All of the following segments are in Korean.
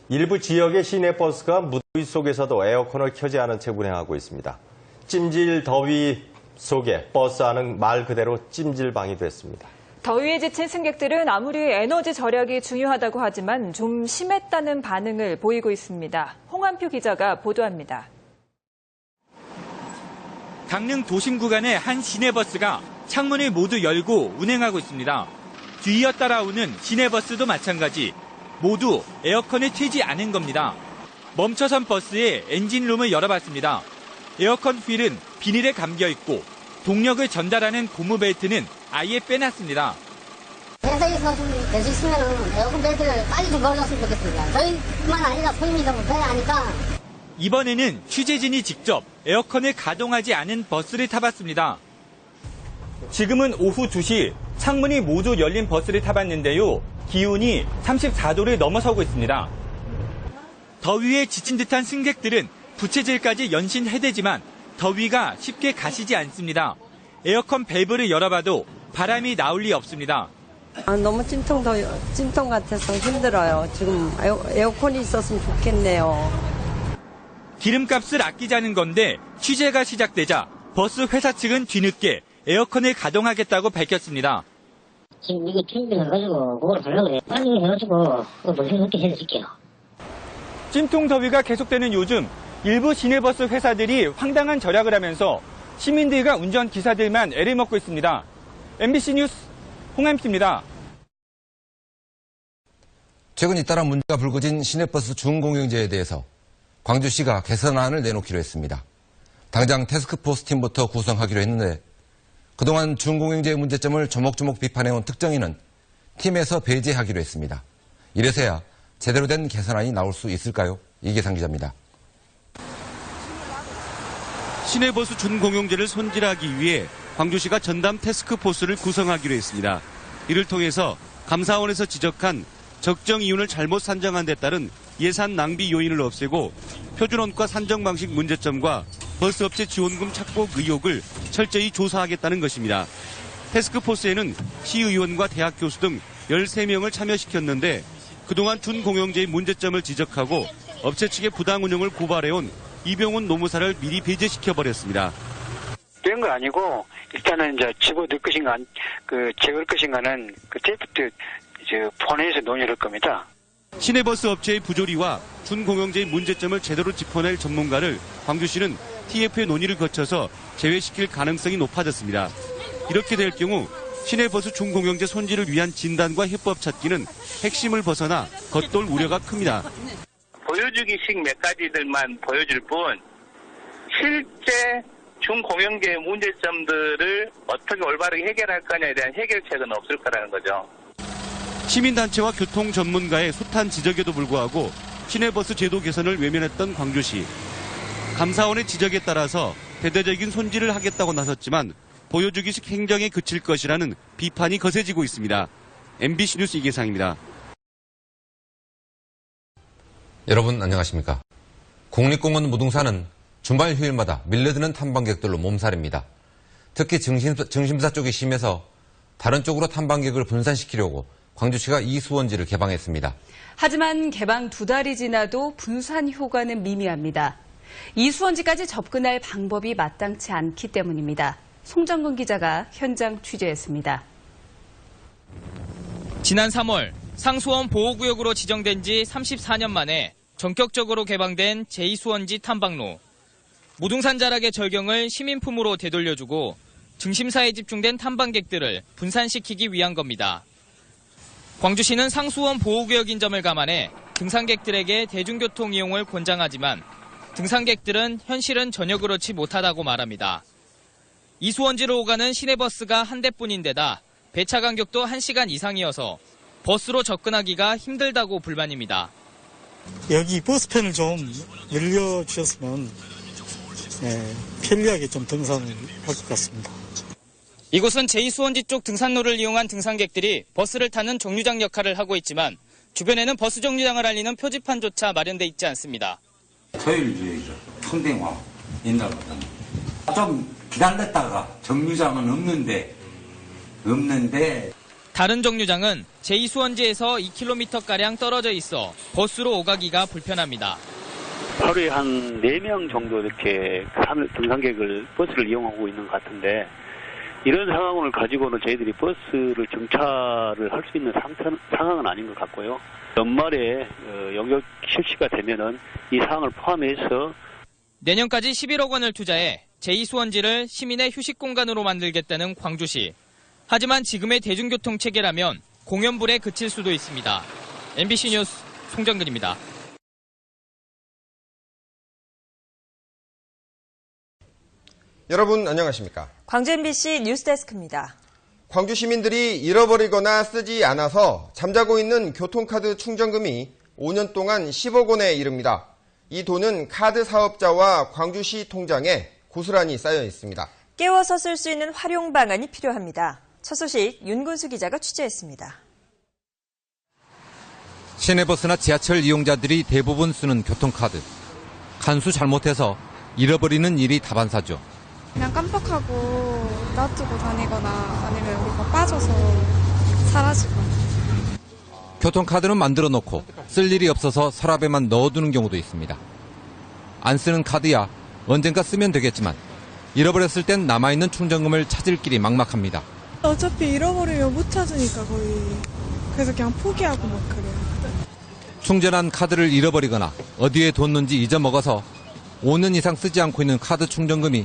일부 지역의 시내버스가 무더위 속에서도 에어컨을 켜지 않은 채 운행하고 있습니다. 찜질 더위 속에 버스 안은 말 그대로 찜질방이 됐습니다. 더위에 지친 승객들은 아무리 에너지 절약이 중요하다고 하지만 좀 심했다는 반응을 보이고 있습니다. 홍한표 기자가 보도합니다. 강릉 도심 구간의 한 시내버스가 창문을 모두 열고 운행하고 있습니다. 뒤이어 따라오는 시내버스도 마찬가지. 모두 에어컨을 틀지 않은 겁니다. 멈춰선 버스의 엔진룸을 열어봤습니다. 에어컨 휠은 비닐에 감겨 있고 동력을 전달하는 고무 벨트는 아예 빼놨습니다. 회사에서 좀 낼 수 있으면 에어컨 벨트를 빨리 좀 걸어줬으면 좋겠습니다. 저희뿐만 아니라 손님들도 불편해 하니까. 이번에는 취재진이 직접 에어컨을 가동하지 않은 버스를 타봤습니다. 지금은 오후 2시 창문이 모두 열린 버스를 타봤는데요. 기온이 34도를 넘어서고 있습니다. 더위에 지친 듯한 승객들은 부채질까지 연신해대지만 더위가 쉽게 가시지 않습니다. 에어컨 밸브를 열어봐도 바람이 나올 리 없습니다. 너무 찜통 같아서 힘들어요. 지금 에어컨이 있었으면 좋겠네요. 기름값을 아끼자는 건데 취재가 시작되자 버스 회사 측은 뒤늦게 에어컨을 가동하겠다고 밝혔습니다. 지금 이거 준비해가지고 그걸 하려고 그래. 빨리 해가지고 그거 늦게 해줄게요. 찜통 더위가 계속되는 요즘 일부 시내버스 회사들이 황당한 절약을 하면서 시민들과 운전기사들만 애를 먹고 있습니다. MBC 뉴스 홍한표입니다. 최근 잇따라 문제가 불거진 시내버스 준공영제에 대해서 광주시가 개선안을 내놓기로 했습니다. 당장 태스크포스 팀부터 구성하기로 했는데 그동안 준공영제의 문제점을 조목조목 비판해온 특정인은 팀에서 배제하기로 했습니다. 이래서야 제대로 된 개선안이 나올 수 있을까요? 이계상 기자입니다. 시내버스 준공영제를 손질하기 위해 광주시가 전담 태스크포스를 구성하기로 했습니다. 이를 통해서 감사원에서 지적한 적정 이윤을 잘못 산정한 데 따른 예산 낭비 요인을 없애고 표준원가 산정 방식 문제점과 버스업체 지원금 착복 의혹을 철저히 조사하겠다는 것입니다. 태스크포스에는 시의원과 대학 교수 등 13명을 참여시켰는데 그동안 준공영제의 문제점을 지적하고 업체 측의 부당 운영을 고발해온 이병훈 노무사를 미리 배제시켜버렸습니다. 뺀 거 아니고 일단은 이제 집어넣을 것인가 제거할 것인가는 그때부터 본회의에서 논의할 겁니다. 시내버스 업체의 부조리와 준공영제의 문제점을 제대로 짚어낼 전문가를 광주시는 TF의 논의를 거쳐서 제외시킬 가능성이 높아졌습니다. 이렇게 될 경우 시내버스 준공영제 손질을 위한 진단과 해법 찾기는 핵심을 벗어나 겉돌 우려가 큽니다. 보여주기식 몇 가지들만 보여줄 뿐 실제 준공영제의 문제점들을 어떻게 올바르게 해결할 거냐에 대한 해결책은 없을 거라는 거죠. 시민단체와 교통 전문가의 숱한 지적에도 불구하고 시내버스 제도 개선을 외면했던 광주시. 감사원의 지적에 따라서 대대적인 손질을 하겠다고 나섰지만 보여주기식 행정에 그칠 것이라는 비판이 거세지고 있습니다. MBC 뉴스 이계상입니다. 여러분 안녕하십니까? 국립공원 무등산은 주말 휴일마다 밀려드는 탐방객들로 몸살입니다. 특히 증심사 쪽이 심해서 다른 쪽으로 탐방객을 분산시키려고 광주시가 이수원지를 개방했습니다. 하지만 개방 2달이 지나도 분산 효과는 미미합니다. 이수원지까지 접근할 방법이 마땅치 않기 때문입니다. 송정근 기자가 현장 취재했습니다. 지난 3월 상수원 보호구역으로 지정된 지 34년 만에 전격적으로 개방된 제2수원지 탐방로. 무등산 자락의 절경을 시민품으로 되돌려주고 증심사에 집중된 탐방객들을 분산시키기 위한 겁니다. 광주시는 상수원 보호구역인 점을 감안해 등산객들에게 대중교통 이용을 권장하지만 등산객들은 현실은 전혀 그렇지 못하다고 말합니다. 이수원지로 오가는 시내버스가 한 대뿐인데다 배차 간격도 1시간 이상이어서 버스로 접근하기가 힘들다고 불만입니다. 여기 버스편을 좀 늘려주셨으면 편리하게 좀 등산을 할 것 같습니다. 이곳은 제2수원지 쪽 등산로를 이용한 등산객들이 버스를 타는 정류장 역할을 하고 있지만 주변에는 버스 정류장을 알리는 표지판조차 마련돼 있지 않습니다. 서울주의죠. 평등화 옛날보다는 좀 기다렸다가 정류장은 없는데 다른 정류장은 제2수원지에서 2km가량 떨어져 있어 버스로 오가기가 불편합니다. 하루에 한 4명 정도 이렇게 등산객을 버스를 이용하고 있는 것 같은데 이런 상황을 가지고는 저희들이 버스를 정차를 할 수 있는 상황은 아닌 것 같고요. 연말에 영역 실시가 되면은 이 사항을 포함해서 내년까지 11억 원을 투자해 제2수원지를 시민의 휴식 공간으로 만들겠다는 광주시. 하지만 지금의 대중교통 체계라면 공연불에 그칠 수도 있습니다. MBC 뉴스 송정근입니다. 여러분 안녕하십니까? 광주 MBC 뉴스데스크입니다. 광주 시민들이 잃어버리거나 쓰지 않아서 잠자고 있는 교통카드 충전금이 5년 동안 10억 원에 이릅니다. 이 돈은 카드 사업자와 광주시 통장에 고스란히 쌓여 있습니다. 깨워서 쓸 수 있는 활용 방안이 필요합니다. 첫 소식 윤근수 기자가 취재했습니다. 시내버스나 지하철 이용자들이 대부분 쓰는 교통카드. 간수 잘못해서 잃어버리는 일이 다반사죠. 그냥 깜빡하고 놔두고 다니거나 아니면 우리가 빠져서 사라지거나. 교통카드는 만들어 놓고 쓸 일이 없어서 서랍에만 넣어두는 경우도 있습니다. 안 쓰는 카드야 언젠가 쓰면 되겠지만 잃어버렸을 땐 남아있는 충전금을 찾을 길이 막막합니다. 어차피 잃어버리면 못 찾으니까 거의. 그래서 그냥 포기하고 막 그래요. 충전한 카드를 잃어버리거나 어디에 뒀는지 잊어먹어서 5년 이상 쓰지 않고 있는 카드 충전금이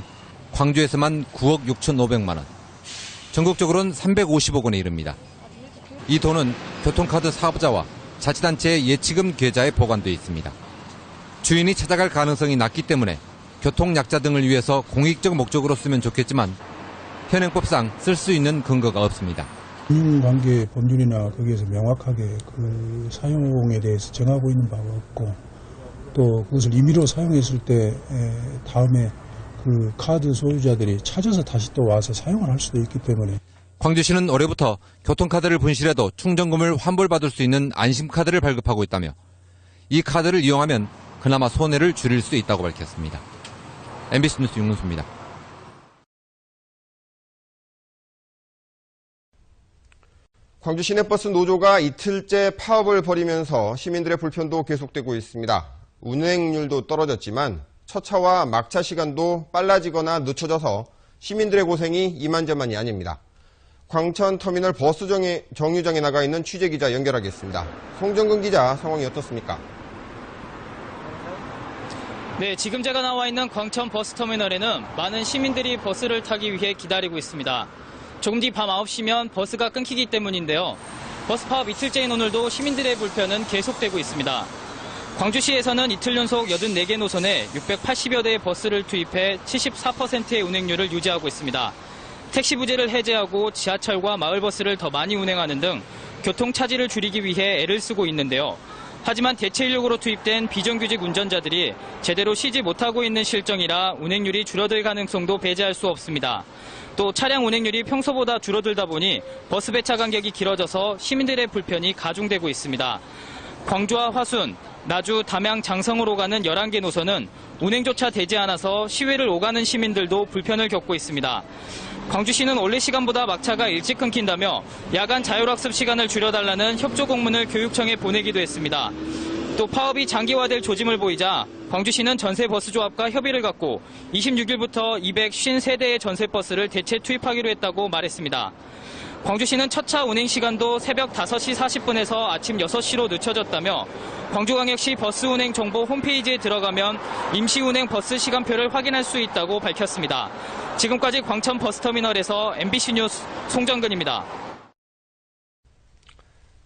광주에서만 9억 6,500만 원. 전국적으로는 350억 원에 이릅니다. 이 돈은 교통카드 사업자와 자치단체의 예치금 계좌에 보관돼 있습니다. 주인이 찾아갈 가능성이 낮기 때문에 교통약자 등을 위해서 공익적 목적으로 쓰면 좋겠지만 현행법상 쓸 수 있는 근거가 없습니다. 인간관계 법률이나 거기에서 명확하게 그 사용에 대해서 정하고 있는 바가 없고 또 그것을 임의로 사용했을 때 다음에 그 카드 소유자들이 찾아서 다시 또 와서 사용을 할 수도 있기 때문에 광주시는 올해부터 교통카드를 분실해도 충전금을 환불받을 수 있는 안심카드를 발급하고 있다며 이 카드를 이용하면 그나마 손해를 줄일 수 있다고 밝혔습니다. MBC 뉴스 윤근수입니다. 광주 시내버스 노조가 이틀째 파업을 벌이면서 시민들의 불편도 계속되고 있습니다. 운행률도 떨어졌지만 첫차와 막차 시간도 빨라지거나 늦춰져서 시민들의 고생이 이만저만이 아닙니다. 광천터미널 버스 정류장에 나가 있는 취재기자 연결하겠습니다. 송정근 기자, 상황이 어떻습니까? 네, 지금 제가 나와 있는 광천 버스터미널에는 많은 시민들이 버스를 타기 위해 기다리고 있습니다. 조금 뒤 밤 9시면 버스가 끊기기 때문인데요. 버스 파업 이틀째인 오늘도 시민들의 불편은 계속되고 있습니다. 광주시에서는 이틀 연속 84개 노선에 680여 대의 버스를 투입해 74%의 운행률을 유지하고 있습니다. 택시 부재를 해제하고 지하철과 마을버스를 더 많이 운행하는 등 교통 차질을 줄이기 위해 애를 쓰고 있는데요. 하지만 대체 인력으로 투입된 비정규직 운전자들이 제대로 쉬지 못하고 있는 실정이라 운행률이 줄어들 가능성도 배제할 수 없습니다. 또 차량 운행률이 평소보다 줄어들다 보니 버스 배차 간격이 길어져서 시민들의 불편이 가중되고 있습니다. 광주와 화순, 나주, 담양, 장성으로 가는 11개 노선은 운행조차 되지 않아서 시외를 오가는 시민들도 불편을 겪고 있습니다. 광주시는 원래 시간보다 막차가 일찍 끊긴다며 야간 자율학습 시간을 줄여달라는 협조 공문을 교육청에 보내기도 했습니다. 또 파업이 장기화될 조짐을 보이자 광주시는 전세버스조합과 협의를 갖고 26일부터 253대의 전세버스를 대체 투입하기로 했다고 말했습니다. 광주시는 첫차 운행 시간도 새벽 5시 40분에서 아침 6시로 늦춰졌다며 광주광역시 버스 운행 정보 홈페이지에 들어가면 임시 운행 버스 시간표를 확인할 수 있다고 밝혔습니다. 지금까지 광천 버스터미널에서 MBC 뉴스 송정근입니다.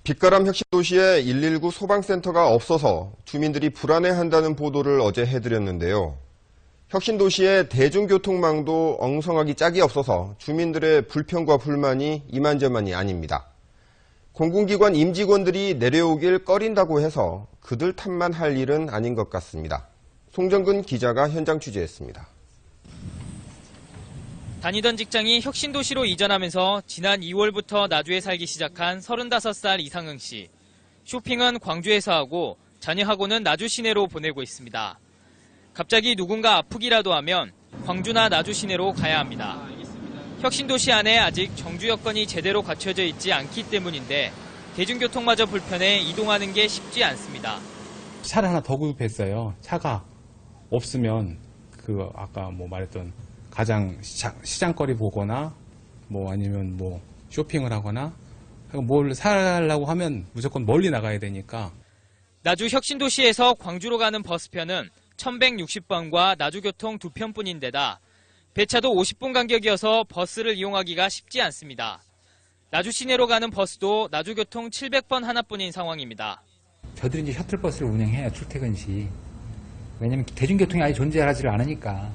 빛가람 혁신도시에 119 소방센터가 없어서 주민들이 불안해한다는 보도를 어제 해드렸는데요. 혁신도시의 대중교통망도 엉성하기 짝이 없어서 주민들의 불편과 불만이 이만저만이 아닙니다. 공공기관 임직원들이 내려오길 꺼린다고 해서 그들 탓만 할 일은 아닌 것 같습니다. 송정근 기자가 현장 취재했습니다. 다니던 직장이 혁신도시로 이전하면서 지난 2월부터 나주에 살기 시작한 35살 이상흥 씨. 쇼핑은 광주에서 하고 자녀하고는 나주 시내로 보내고 있습니다. 갑자기 누군가 아프기라도 하면 광주나 나주 시내로 가야 합니다. 혁신도시 안에 아직 정주 여건이 제대로 갖춰져 있지 않기 때문인데 대중교통마저 불편해 이동하는 게 쉽지 않습니다. 차를 하나 더 구입했어요. 차가 없으면 아까 말했던 가장 시장거리 보거나 아니면 쇼핑을 하거나 뭘 사려고 하면 무조건 멀리 나가야 되니까. 나주 혁신도시에서 광주로 가는 버스편은 1160번과 나주교통 2편뿐인데다 배차도 50분 간격이어서 버스를 이용하기가 쉽지 않습니다. 나주 시내로 가는 버스도 나주교통 700번 하나뿐인 상황입니다. 저들이 이제 셔틀버스를 운행해요, 출퇴근 시. 왜냐면 대중교통이 아예 존재하지를 않으니까.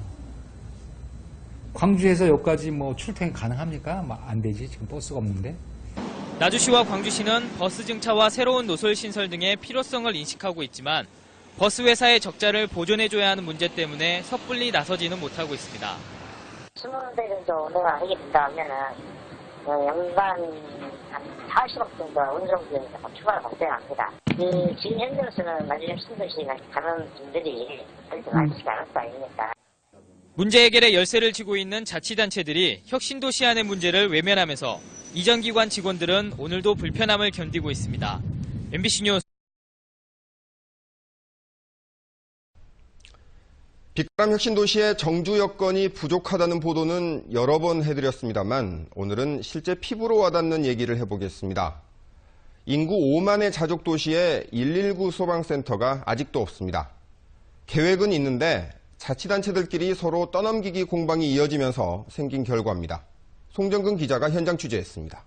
광주에서 여기까지 출퇴근 가능합니까? 안 되지. 지금 버스가 없는데. 나주시와 광주시는 버스 증차와 새로운 노설 신설 등의 필요성을 인식하고 있지만 버스 회사의 적자를 보존해줘야 하는 문제 때문에 섣불리 나서지는 못하고 있습니다. 20대 정도 운행을 하게 된다면은 연간 한 40억 정도 운송비용이 추가로 발생합니다. 지금 현재로서는 나주 혁신도시가 가는 분들이 그렇게 많지가 않을 거 아닙니까? 문제 해결에 열쇠를 쥐고 있는 자치단체들이 혁신도시 안의 문제를 외면하면서 이전 기관 직원들은 오늘도 불편함을 견디고 있습니다. MBC 뉴스 빛바람 혁신도시의 정주 여건이 부족하다는 보도는 여러 번 해드렸습니다만 오늘은 실제 피부로 와닿는 얘기를 해보겠습니다. 인구 5만의 자족 도시에 119 소방센터가 아직도 없습니다. 계획은 있는데 자치단체들끼리 서로 떠넘기기 공방이 이어지면서 생긴 결과입니다. 송정근 기자가 현장 취재했습니다.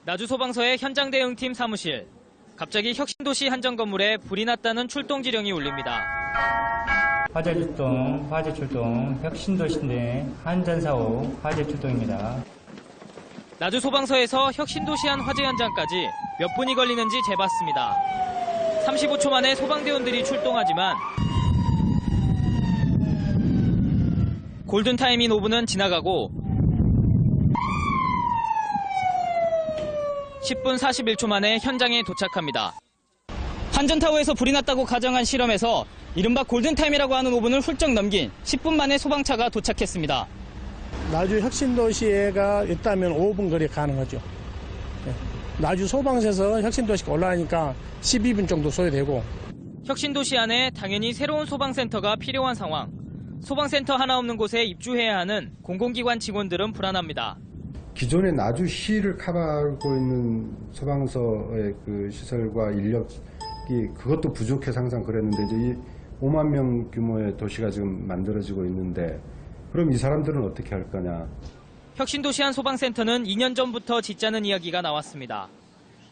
나주소방서의 현장 대응팀 사무실. 갑자기 혁신도시 한정 건물에 불이 났다는 출동 지령이 울립니다. 화재 출동, 혁신도시 내 한전사호 화재 출동입니다. 나주소방서에서 혁신도시 안 화재 현장까지 몇 분이 걸리는지 재봤습니다. 35초 만에 소방대원들이 출동하지만 골든타임인 5분은 지나가고 10분 41초 만에 현장에 도착합니다. 한전타워에서 불이 났다고 가정한 실험에서 이른바 골든타임이라고 하는 5분을 훌쩍 넘긴 10분 만에 소방차가 도착했습니다. 나주 혁신도시가 있다면 5분 거리 가능하죠. 나주 소방서에서 혁신도시가 올라가니까 12분 정도 소요되고. 혁신도시 안에 당연히 새로운 소방센터가 필요한 상황. 소방센터 하나 없는 곳에 입주해야 하는 공공기관 직원들은 불안합니다. 기존의 나주시를 커버하고 있는 소방서의 시설과 인력이 그것도 부족해서 항상 그랬는데 이제 이 5만 명 규모의 도시가 지금 만들어지고 있는데 그럼 이 사람들은 어떻게 할 거냐. 혁신도시안 소방센터는 2년 전부터 짓자는 이야기가 나왔습니다.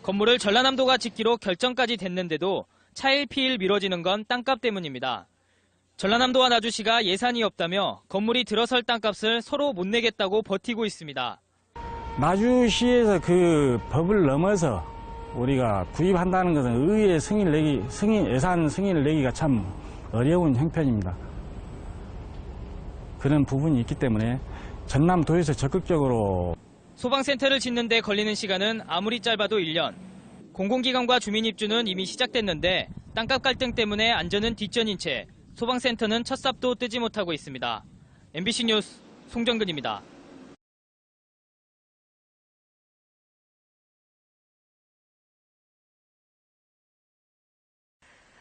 건물을 전라남도가 짓기로 결정까지 됐는데도 차일피일 미뤄지는 건 땅값 때문입니다. 전라남도와 나주시가 예산이 없다며 건물이 들어설 땅값을 서로 못 내겠다고 버티고 있습니다. 나주시에서 그 법을 넘어서 우리가 구입한다는 것은 의회 예산 승인을 내기가 참 어려운 형편입니다. 그런 부분이 있기 때문에 전남도에서 적극적으로 소방센터를 짓는 데 걸리는 시간은 아무리 짧아도 1년. 공공기관과 주민 입주는 이미 시작됐는데 땅값 갈등 때문에 안전은 뒷전인 채 소방센터는 첫 삽도 뜨지 못하고 있습니다. MBC 뉴스 송정근입니다.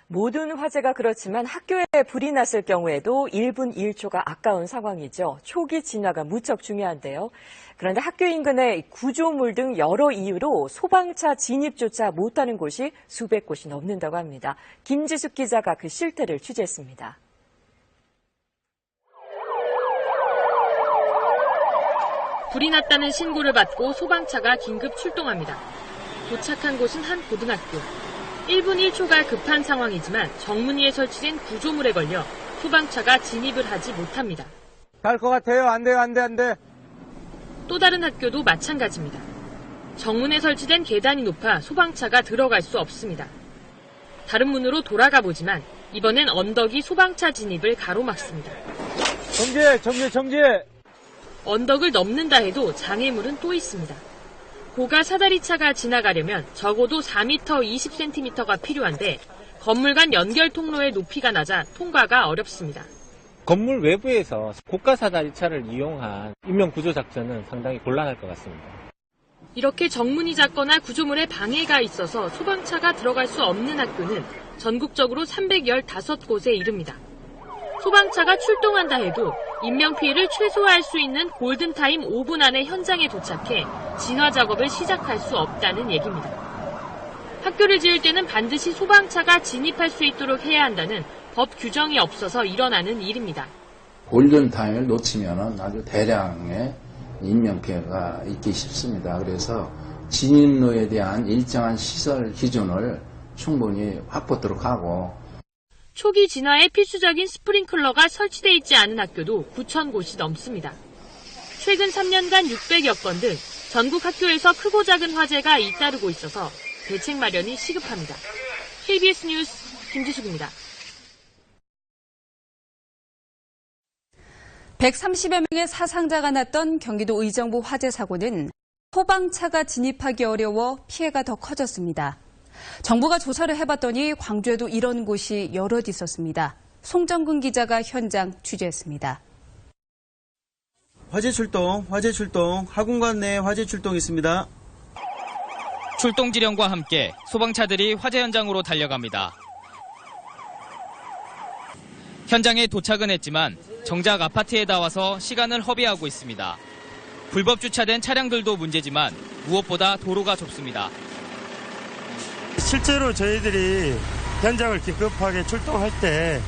모든 화재가 그렇지만 학교에 불이 났을 경우에도 1분 1초가 아까운 상황이죠. 초기 진화가 무척 중요한데요. 그런데 학교 인근의 구조물 등 여러 이유로 소방차 진입조차 못하는 곳이 수백 곳이 넘는다고 합니다. 김지숙 기자가 그 실태를 취재했습니다. 불이 났다는 신고를 받고 소방차가 긴급 출동합니다. 도착한 곳은 한 고등학교. 1분 1초가 급한 상황이지만 정문위에 설치된 구조물에 걸려 소방차가 진입을 하지 못합니다. 갈 것 같아요. 안 돼요. 안 돼. 또 다른 학교도 마찬가지입니다. 정문에 설치된 계단이 높아 소방차가 들어갈 수 없습니다. 다른 문으로 돌아가 보지만 이번엔 언덕이 소방차 진입을 가로막습니다. 정지해. 언덕을 넘는다 해도 장애물은 또 있습니다. 고가 사다리차가 지나가려면 적어도 4m 20cm가 필요한데 건물 간 연결 통로의 높이가 낮아 통과가 어렵습니다. 건물 외부에서 고가 사다리차를 이용한 인명구조작전은 상당히 곤란할 것 같습니다. 이렇게 정문이 작거나 구조물에 방해가 있어서 소방차가 들어갈 수 없는 학교는 전국적으로 315곳에 이릅니다. 소방차가 출동한다 해도 인명피해를 최소화할 수 있는 골든타임 5분 안에 현장에 도착해 진화 작업을 시작할 수 없다는 얘기입니다. 학교를 지을 때는 반드시 소방차가 진입할 수 있도록 해야 한다는 법 규정이 없어서 일어나는 일입니다. 골든타임을 놓치면 아주 대량의 인명피해가 있기 쉽습니다. 그래서 진입로에 대한 일정한 시설 기준을 충분히 확보토록 하고 초기 진화에 필수적인 스프링클러가 설치되어 있지 않은 학교도 9,000곳이 넘습니다. 최근 3년간 600여 건 등 전국 학교에서 크고 작은 화재가 잇따르고 있어서 대책 마련이 시급합니다. KBS 뉴스 김지숙입니다. 130여 명의 사상자가 났던 경기도 의정부 화재 사고는 소방차가 진입하기 어려워 피해가 더 커졌습니다. 정부가 조사를 해봤더니 광주에도 이런 곳이 여럿 있었습니다. 송정근 기자가 현장 취재했습니다. 화재 출동, 학원관 내 화재 출동 있습니다. 출동 지령과 함께 소방차들이 화재 현장으로 달려갑니다. 현장에 도착은 했지만 정작 아파트에 나와서 시간을 허비하고 있습니다. 불법 주차된 차량들도 문제지만 무엇보다 도로가 좁습니다. 실제로 저희들이 현장을 긴급하게 출동할 때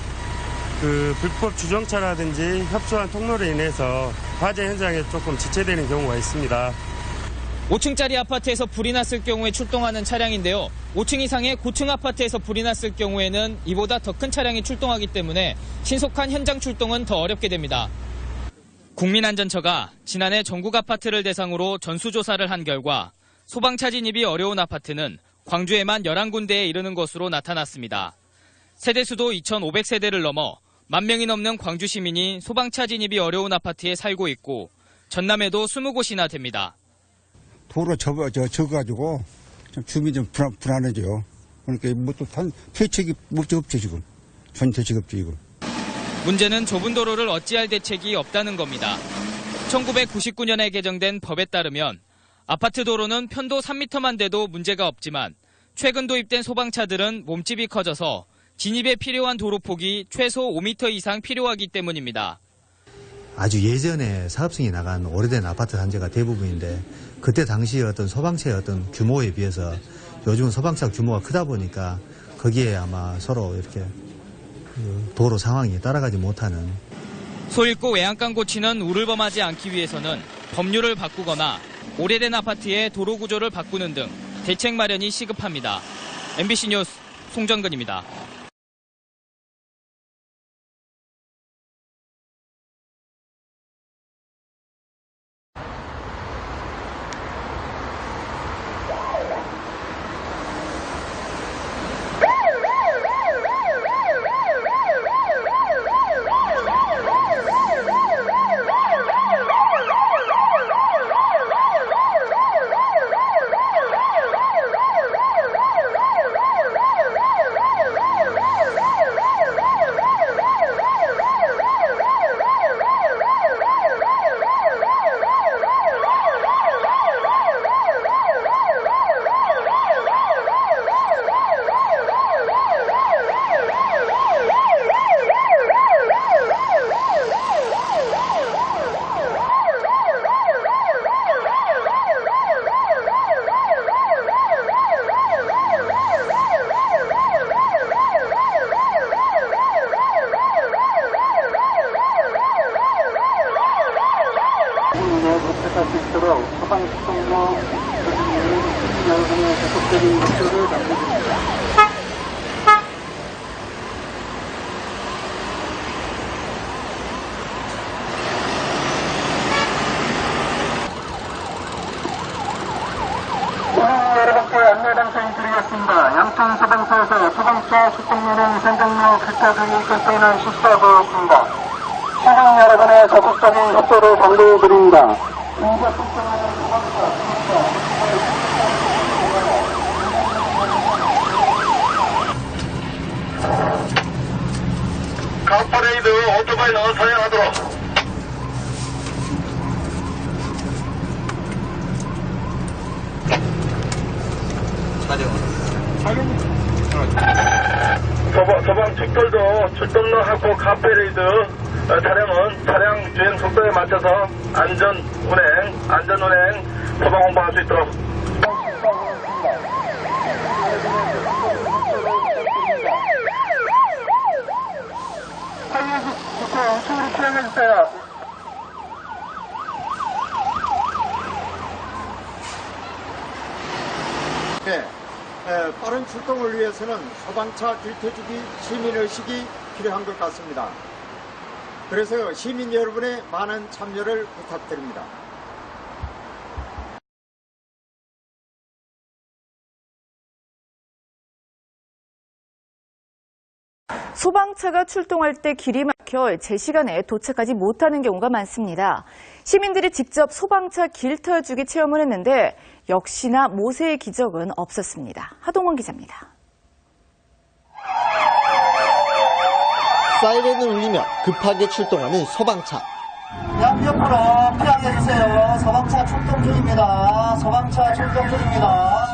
불법 주정차라든지 협소한 통로로 인해서 화재 현장에 조금 지체되는 경우가 있습니다. 5층짜리 아파트에서 불이 났을 경우에 출동하는 차량인데요. 5층 이상의 고층 아파트에서 불이 났을 경우에는 이보다 더 큰 차량이 출동하기 때문에 신속한 현장 출동은 더 어렵게 됩니다. 국민안전처가 지난해 전국 아파트를 대상으로 전수조사를 한 결과 소방차 진입이 어려운 아파트는 광주에만 11군데에 이르는 것으로 나타났습니다. 세대수도 2,500세대를 넘어 10,000명이 넘는 광주 시민이 소방차 진입이 어려운 아파트에 살고 있고 전남에도 20곳이나 됩니다. 도로 적어가지고 주민이 좀 불안해져요. 그러니까 뭐또 대책이 없죠 지금. 전 대책이 없죠 이거. 문제는 좁은 도로를 어찌할 대책이 없다는 겁니다. 1999년에 개정된 법에 따르면 아파트 도로는 편도 3m만 돼도 문제가 없지만 최근 도입된 소방차들은 몸집이 커져서 진입에 필요한 도로폭이 최소 5m 이상 필요하기 때문입니다. 아주 예전에 사업성이 나간 오래된 아파트 단지가 대부분인데 그때 당시 어떤 소방차의 어떤 규모에 비해서 요즘은 소방차 규모가 크다 보니까 거기에 아마 서로 이렇게 도로 상황이 따라가지 못하는. 소잃고 외양간 고치는 우를 범하지 않기 위해서는 법률을 바꾸거나 오래된 아파트의 도로 구조를 바꾸는 등 대책 마련이 시급합니다. MBC 뉴스 송정근입니다. 여러분께 안내 방송드리겠습니다. 양천 소방서에서 소방차 출동료는 현장로 교차 등의 결정을 실시하고 있습니다. 시민 여러분의 적극적인 협조를 당부드립니다. 카퍼레이드 오토바이 나왔습니다. 소방 측들도 출동로 확보 카페레이드 차량은 차량 주행 속도에 맞춰서 안전 운행 소방 홍보할 수 있도록. 빠른 출동을 위해서는 소방차 길터주기 시민의식이 필요한 것 같습니다. 그래서 시민 여러분의 많은 참여를 부탁드립니다. 소방차가 출동할 때 길이 막혀 제 시간에 도착하지 못하는 경우가 많습니다. 시민들이 직접 소방차 길터주기 체험을 했는데 역시나 모세의 기적은 없었습니다. 하동원 기자입니다. 사이렌을 울리며 급하게 출동하는 소방차. 양옆으로 피하게해주세요. 소방차 출동 중입니다. 소방차 출동 중입니다.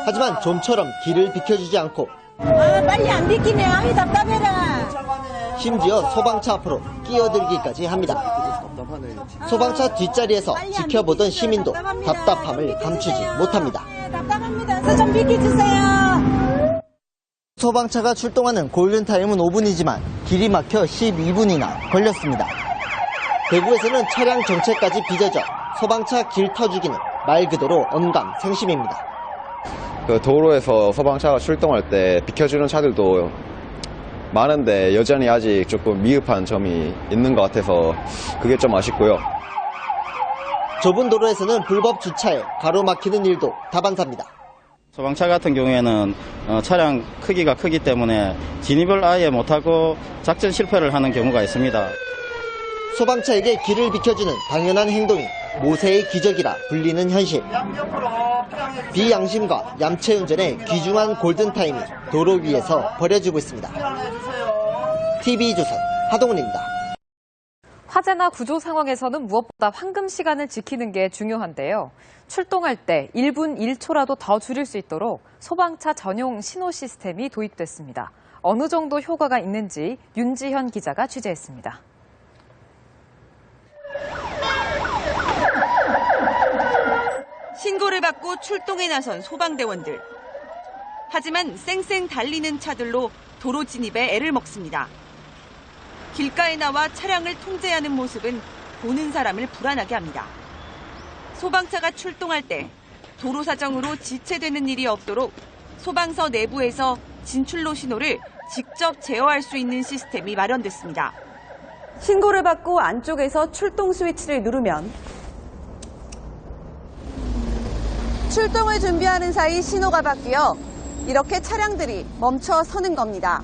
하지만 좀처럼 길을 비켜주지 않고 빨리 안 비키네. 아이 답답해라. 심지어 소방차 앞으로 끼어들기까지 합니다. 소방차 뒷자리에서 지켜보던 시민도 답답함을 감추지 못합니다. 답답합니다. 저 좀 비켜주세요. 소방차가 출동하는 골든타임은 5분이지만 길이 막혀 12분이나 걸렸습니다. 대구에서는 차량 정체까지 빚어져 소방차 길 터주기는 말 그대로 언감생심입니다. 그 도로에서 소방차가 출동할 때 비켜주는 차들도 많은데 여전히 아직 조금 미흡한 점이 있는 것 같아서 그게 좀 아쉽고요. 좁은 도로에서는 불법 주차에 가로막히는 일도 다반사입니다. 소방차 같은 경우에는 차량 크기가 크기 때문에 진입을 아예 못하고 작전 실패를 하는 경우가 있습니다. 소방차에게 길을 비켜주는 당연한 행동이 모세의 기적이라 불리는 현실. 비양심과 얌체 운전의 귀중한 골든타임이 도로 위에서 벌어지고 있습니다. TV조선 하동훈입니다. 화재나 구조 상황에서는 무엇보다 황금 시간을 지키는 게 중요한데요. 출동할 때 1분 1초라도 더 줄일 수 있도록 소방차 전용 신호 시스템이 도입됐습니다. 어느 정도 효과가 있는지 윤지현 기자가 취재했습니다. 신고를 받고 출동에 나선 소방대원들. 하지만 쌩쌩 달리는 차들로 도로 진입에 애를 먹습니다. 길가에 나와 차량을 통제하는 모습은 보는 사람을 불안하게 합니다. 소방차가 출동할 때 도로 사정으로 지체되는 일이 없도록 소방서 내부에서 진출로 신호를 직접 제어할 수 있는 시스템이 마련됐습니다. 신고를 받고 안쪽에서 출동 스위치를 누르면 출동을 준비하는 사이 신호가 바뀌어 이렇게 차량들이 멈춰 서는 겁니다.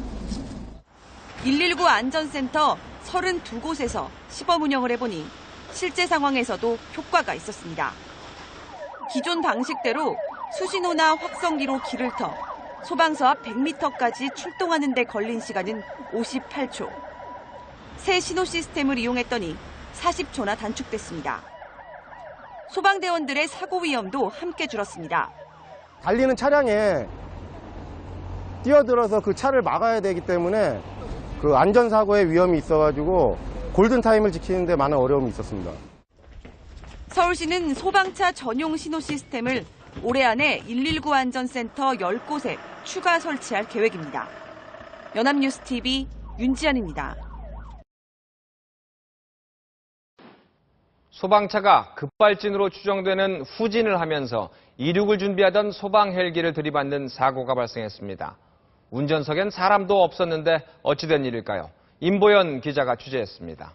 119 안전센터 32곳에서 시범 운영을 해보니 실제 상황에서도 효과가 있었습니다. 기존 방식대로 수신호나 확성기로 길을 터 소방서 앞 100m까지 출동하는 데 걸린 시간은 58초. 새 신호 시스템을 이용했더니 40초나 단축됐습니다. 소방대원들의 사고 위험도 함께 줄었습니다. 달리는 차량에 뛰어들어서 그 차를 막아야 되기 때문에 그 안전사고의 위험이 있어가지고 골든타임을 지키는 데 많은 어려움이 있었습니다. 서울시는 소방차 전용 신호 시스템을 올해 안에 119 안전센터 10곳에 추가 설치할 계획입니다. 연합뉴스TV 윤지연입니다. 소방차가 급발진으로 추정되는 후진을 하면서 이륙을 준비하던 소방 헬기를 들이받는 사고가 발생했습니다. 운전석엔 사람도 없었는데 어찌된 일일까요? 임보연 기자가 취재했습니다.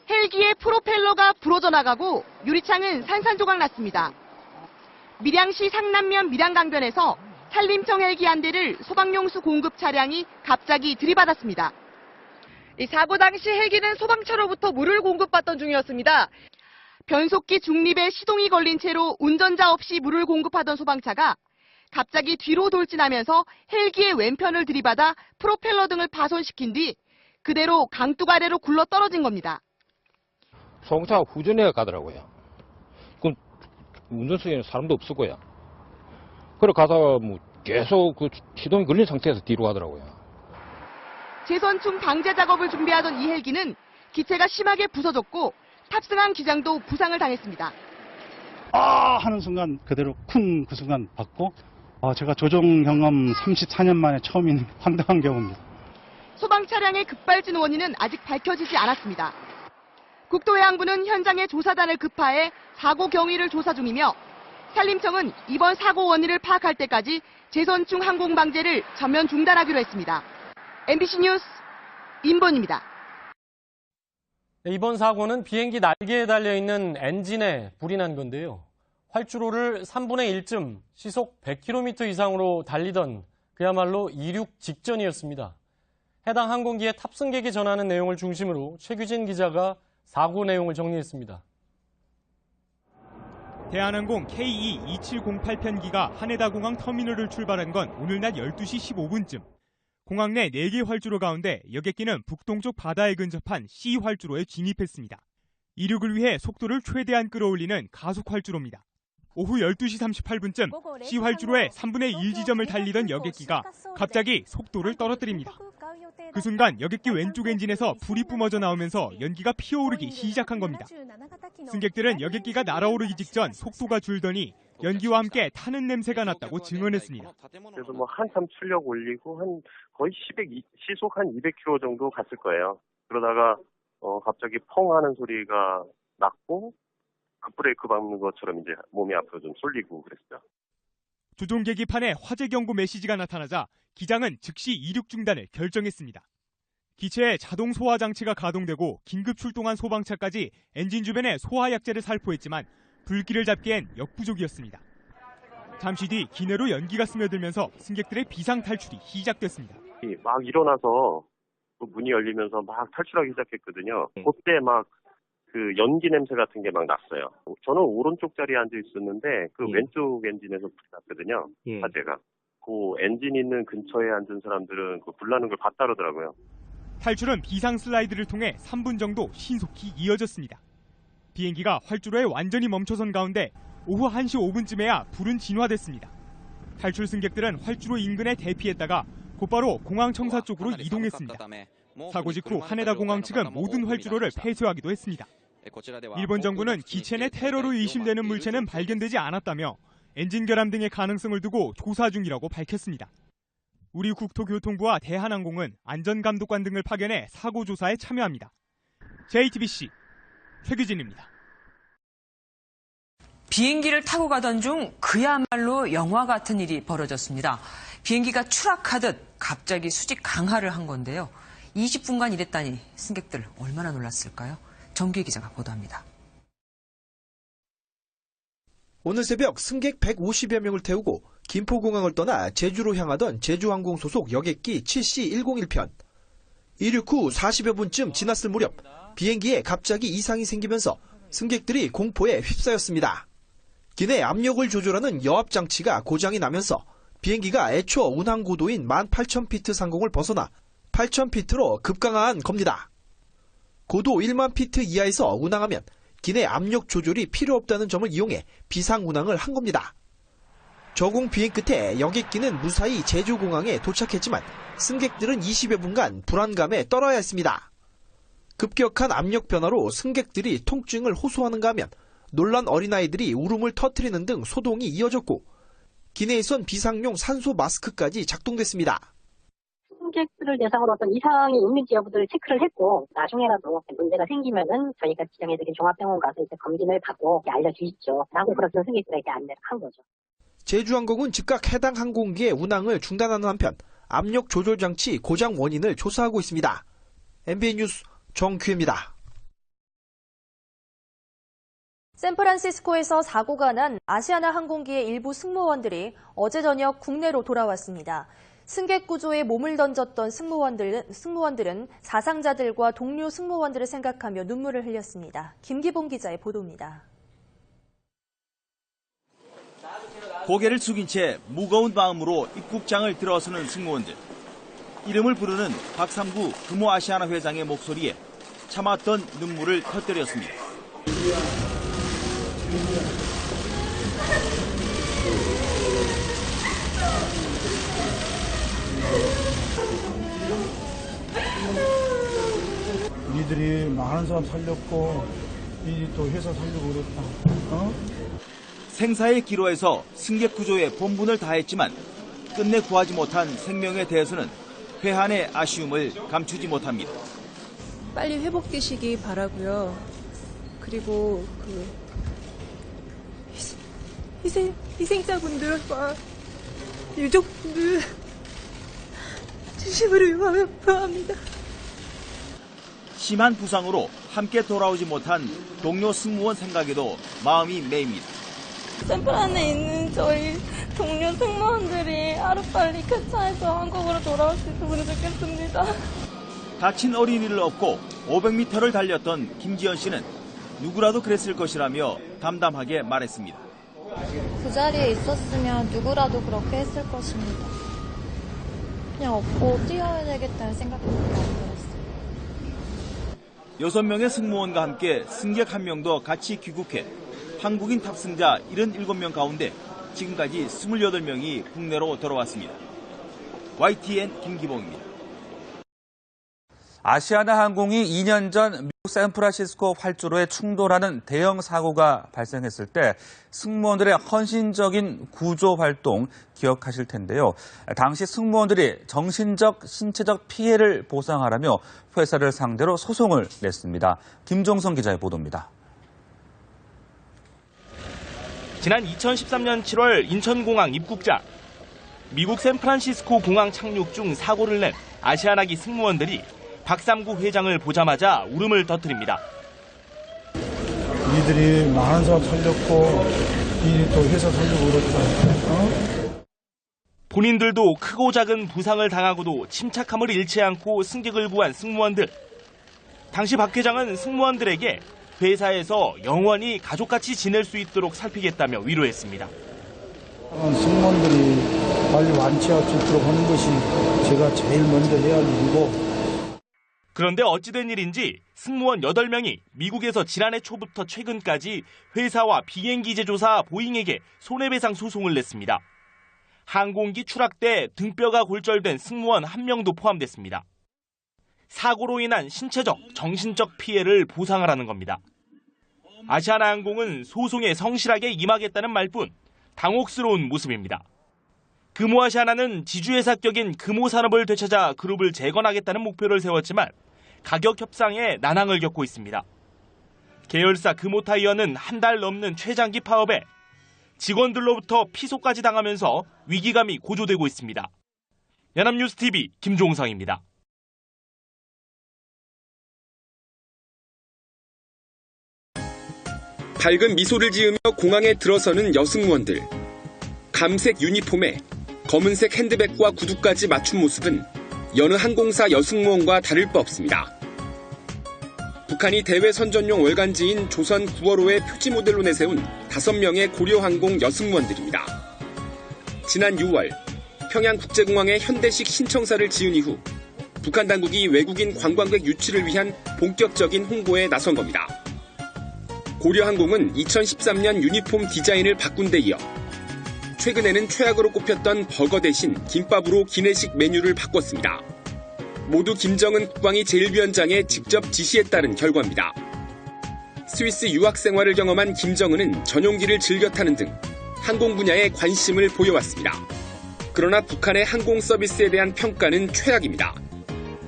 헬기의 프로펠러가 부러져 나가고 유리창은 산산조각 났습니다. 밀양시 상남면 밀양강변에서 산림청 헬기 한 대를 소방용수 공급 차량이 갑자기 들이받았습니다. 이 사고 당시 헬기는 소방차로부터 물을 공급받던 중이었습니다. 변속기 중립에 시동이 걸린 채로 운전자 없이 물을 공급하던 소방차가 갑자기 뒤로 돌진하면서 헬기의 왼편을 들이받아 프로펠러 등을 파손시킨 뒤 그대로 강둑 아래로 굴러 떨어진 겁니다. 소방차가 후진해 가더라고요. 그럼 운전석에는 사람도 없었고요. 그래 가다가 뭐 계속 그 시동이 걸린 상태에서 뒤로 가더라고요. 재선충 방제 작업을 준비하던 이 헬기는 기체가 심하게 부서졌고 탑승한 기장도 부상을 당했습니다. 아 하는 순간 그대로 큰 그 순간 받고 제가 조종 경험 34년 만에 처음 있는 황당한 경우입니다. 소방 차량의 급발진 원인은 아직 밝혀지지 않았습니다. 국토해양부는 현장에 조사단을 급파해 사고 경위를 조사 중이며 산림청은 이번 사고 원인을 파악할 때까지 재선충 항공 방제를 전면 중단하기로 했습니다. MBC 뉴스 임본입니다. 이번 사고는 비행기 날개에 달려있는 엔진에 불이 난 건데요. 활주로를 3분의 1쯤 시속 100km 이상으로 달리던 그야말로 이륙 직전이었습니다. 해당 항공기의 탑승객이 전하는 내용을 중심으로 최규진 기자가 사고 내용을 정리했습니다. 대한항공 KE2708 편기가 하네다공항 터미널을 출발한 건 오늘 낮 12시 15분쯤. 공항 내 4개 활주로 가운데 여객기는 북동쪽 바다에 근접한 C 활주로에 진입했습니다. 이륙을 위해 속도를 최대한 끌어올리는 가속 활주로입니다. 오후 12시 38분쯤 C 활주로의 3분의 1 지점을 달리던 여객기가 갑자기 속도를 떨어뜨립니다. 그 순간 여객기 왼쪽 엔진에서 불이 뿜어져 나오면서 연기가 피어오르기 시작한 겁니다. 승객들은 여객기가 날아오르기 직전 속도가 줄더니 연기와 함께 타는 냄새가 났다고 증언했습니다. 그래서 뭐 한참 출력 올리고 거의 시속 한 200km 정도 갔을 거예요. 그러다가 갑자기 펑 하는 소리가 났고 급브레이크 밟는 것처럼 이제 몸이 앞으로 좀 쏠리고 그랬어요. 조종 계기판에 화재 경고 메시지가 나타나자 기장은 즉시 이륙 중단을 결정했습니다. 기체에 자동 소화 장치가 가동되고 긴급 출동한 소방차까지 엔진 주변에 소화 약제를 살포했지만 불길을 잡기엔 역부족이었습니다. 잠시 뒤 기내로 연기가 스며들면서 승객들의 비상 탈출이 시작됐습니다. 막 일어나서 문이 열리면서 막 탈출하기 시작했거든요. 그때 막 그 연기 냄새 같은 게 막 났어요. 저는 오른쪽 자리에 앉아 있었는데 그 왼쪽 엔진에서 불이 났거든요. 화재가. 그 엔진 있는 근처에 앉은 사람들은 그 불 나는 걸 봤다 그러더라고요. 탈출은 비상 슬라이드를 통해 3분 정도 신속히 이어졌습니다. 비행기가 활주로에 완전히 멈춰선 가운데 오후 1시 5분쯤에야 불은 진화됐습니다. 탈출 승객들은 활주로 인근에 대피했다가 곧바로 공항 청사 쪽으로 이동했습니다. 사고 직후 하네다 공항 측은 모든 활주로를 폐쇄하기도 했습니다. 일본 정부는 기체 내 테러로 의심되는 물체는 발견되지 않았다며 엔진 결함 등의 가능성을 두고 조사 중이라고 밝혔습니다. 우리 국토교통부와 대한항공은 안전감독관 등을 파견해 사고 조사에 참여합니다. JTBC 최규진입니다. 비행기를 타고 가던 중 그야말로 영화 같은 일이 벌어졌습니다. 비행기가 추락하듯 갑자기 수직 강하를 한 건데요. 20분간 이랬다니 승객들 얼마나 놀랐을까요? 정규 기자가 보도합니다. 오늘 새벽 승객 150여 명을 태우고 김포공항을 떠나 제주로 향하던 제주항공 소속 여객기 7C101편. 이륙 후 40여 분쯤 지났을 무렵 비행기에 갑자기 이상이 생기면서 승객들이 공포에 휩싸였습니다. 기내 압력을 조절하는 여압장치가 고장이 나면서 비행기가 애초 운항 고도인 18,000피트 상공을 벗어나 8,000피트로 급강하한 겁니다. 고도 1만 피트 이하에서 운항하면 기내 압력 조절이 필요 없다는 점을 이용해 비상 운항을 한 겁니다. 저공 비행 끝에 여객기는 무사히 제주공항에 도착했지만 승객들은 20여 분간 불안감에 떨어야 했습니다. 급격한 압력 변화로 승객들이 통증을 호소하는가 하면 놀란 어린아이들이 울음을 터뜨리는 등 소동이 이어졌고 기내에선 비상용 산소 마스크까지 작동됐습니다. 승객들을 대상으로 어떤 이상이 있는지 여부를 체크를 했고 나중에라도 문제가 생기면은 저희가 지정해드린 종합병원 가서 이제 검진을 받고 알려주십시오 라고 그렇게 승객들에게 안내를 한 거죠. 제주항공은 즉각 해당 항공기의 운항을 중단하는 한편 압력 조절 장치 고장 원인을 조사하고 있습니다. MBN 뉴스 정규입니다. 샌프란시스코에서 사고가 난 아시아나 항공기의 일부 승무원들이 어제 저녁 국내로 돌아왔습니다. 승객 구조에 몸을 던졌던 승무원들은 사상자들과 동료 승무원들을 생각하며 눈물을 흘렸습니다. 김기봉 기자의 보도입니다. 고개를 숙인 채 무거운 마음으로 입국장을 들어서는 승무원들. 이름을 부르는 박삼구 금호아시아나 회장의 목소리에 참았던 눈물을 터뜨렸습니다. 니들이 많은 사람 살렸고 이 또 회사 살려고 그랬다. 생사의 기로에서 승객 구조에 본분을 다했지만 끝내 구하지 못한 생명에 대해서는 회한의 아쉬움을 감추지 못합니다. 빨리 회복되시기 바라고요. 그리고 희생자분들과 유족분들 진심으로 유감합니다. 심한 부상으로 함께 돌아오지 못한 동료 승무원 생각에도 마음이 메입니다. 샘플 안에 있는 저희 동료 승무원들이 하루빨리 쾌차해서 한국으로 돌아올 수 있으면 좋겠습니다. 다친 어린이를 업고 500m를 달렸던 김지연 씨는 누구라도 그랬을 것이라며 담담하게 말했습니다. 그 자리에 있었으면 누구라도 그렇게 했을 것입니다. 그냥 업고 뛰어야 되겠다는 생각밖에 안 들었어요. 6명의 승무원과 함께 승객 1명도 같이 귀국해 한국인 탑승자 77명 가운데 지금까지 28명이 국내로 돌아왔습니다. YTN 김기봉입니다. 아시아나 항공이 2년 전 미국 샌프란시스코 활주로에 충돌하는 대형 사고가 발생했을 때 승무원들의 헌신적인 구조 활동 기억하실 텐데요. 당시 승무원들이 정신적, 신체적 피해를 보상하라며 회사를 상대로 소송을 냈습니다. 김종성 기자의 보도입니다. 지난 2013년 7월 인천공항 입국장. 미국 샌프란시스코 공항 착륙 중 사고를 낸 아시아나기 승무원들이 박삼구 회장을 보자마자 울음을 터뜨립니다. 니들이 많은 사람 살렸고 이 또 회사 살려고 그랬다. 본인들도 크고 작은 부상을 당하고도 침착함을 잃지 않고 승객을 구한 승무원들. 당시 박 회장은 승무원들에게 회사에서 영원히 가족같이 지낼 수 있도록 살피겠다며 위로했습니다. 승무원들이 빨리 완치할 수 있도록 하는 것이 제가 제일 먼저 해야 할 일이고. 그런데 어찌된 일인지 승무원 8명이 미국에서 지난해 초부터 최근까지 회사와 비행기 제조사 보잉에게 손해배상 소송을 냈습니다. 항공기 추락 때 등뼈가 골절된 승무원 1명도 포함됐습니다. 사고로 인한 신체적, 정신적 피해를 보상하라는 겁니다. 아시아나항공은 소송에 성실하게 임하겠다는 말뿐 당혹스러운 모습입니다. 금호아시아나는 지주회사격인 금호산업을 되찾아 그룹을 재건하겠다는 목표를 세웠지만 가격 협상에 난항을 겪고 있습니다. 계열사 금호타이어는 한 달 넘는 최장기 파업에 직원들로부터 피소까지 당하면서 위기감이 고조되고 있습니다. 연합뉴스TV 김종성입니다. 밝은 미소를 지으며 공항에 들어서는 여승무원들. 감색 유니폼에 검은색 핸드백과 구두까지 맞춘 모습은 여느 항공사 여승무원과 다를 바 없습니다. 북한이 대외 선전용 월간지인 조선 9월호의 표지 모델로 내세운 5명의 고려항공 여승무원들입니다. 지난 6월 평양국제공항에 현대식 신청사를 지은 이후 북한 당국이 외국인 관광객 유치를 위한 본격적인 홍보에 나선 겁니다. 고려항공은 2013년 유니폼 디자인을 바꾼 데 이어 최근에는 최악으로 꼽혔던 버거 대신 김밥으로 기내식 메뉴를 바꿨습니다. 모두 김정은 국방위 제1위원장의 직접 지시에 따른 결과입니다. 스위스 유학 생활을 경험한 김정은은 전용기를 즐겨 타는 등 항공 분야에 관심을 보여왔습니다. 그러나 북한의 항공 서비스에 대한 평가는 최악입니다.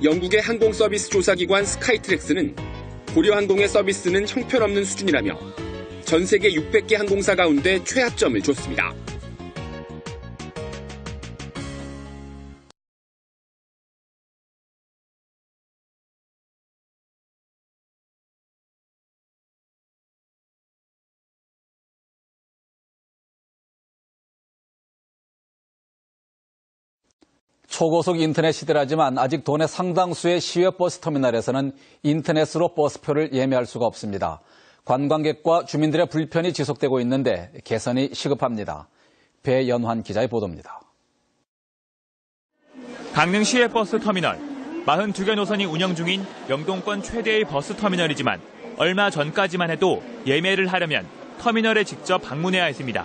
영국의 항공 서비스 조사기관 스카이트랙스는 고려항공의 서비스는 형편없는 수준이라며 전 세계 600개 항공사 가운데 최하점을 줬습니다. 초고속 인터넷 시대라지만 아직 도내 상당수의 시외버스 터미널에서는 인터넷으로 버스표를 예매할 수가 없습니다. 관광객과 주민들의 불편이 지속되고 있는데 개선이 시급합니다. 배연환 기자의 보도입니다. 강릉 시외버스 터미널. 42개 노선이 운영 중인 영동권 최대의 버스 터미널이지만 얼마 전까지만 해도 예매를 하려면 터미널에 직접 방문해야 했습니다.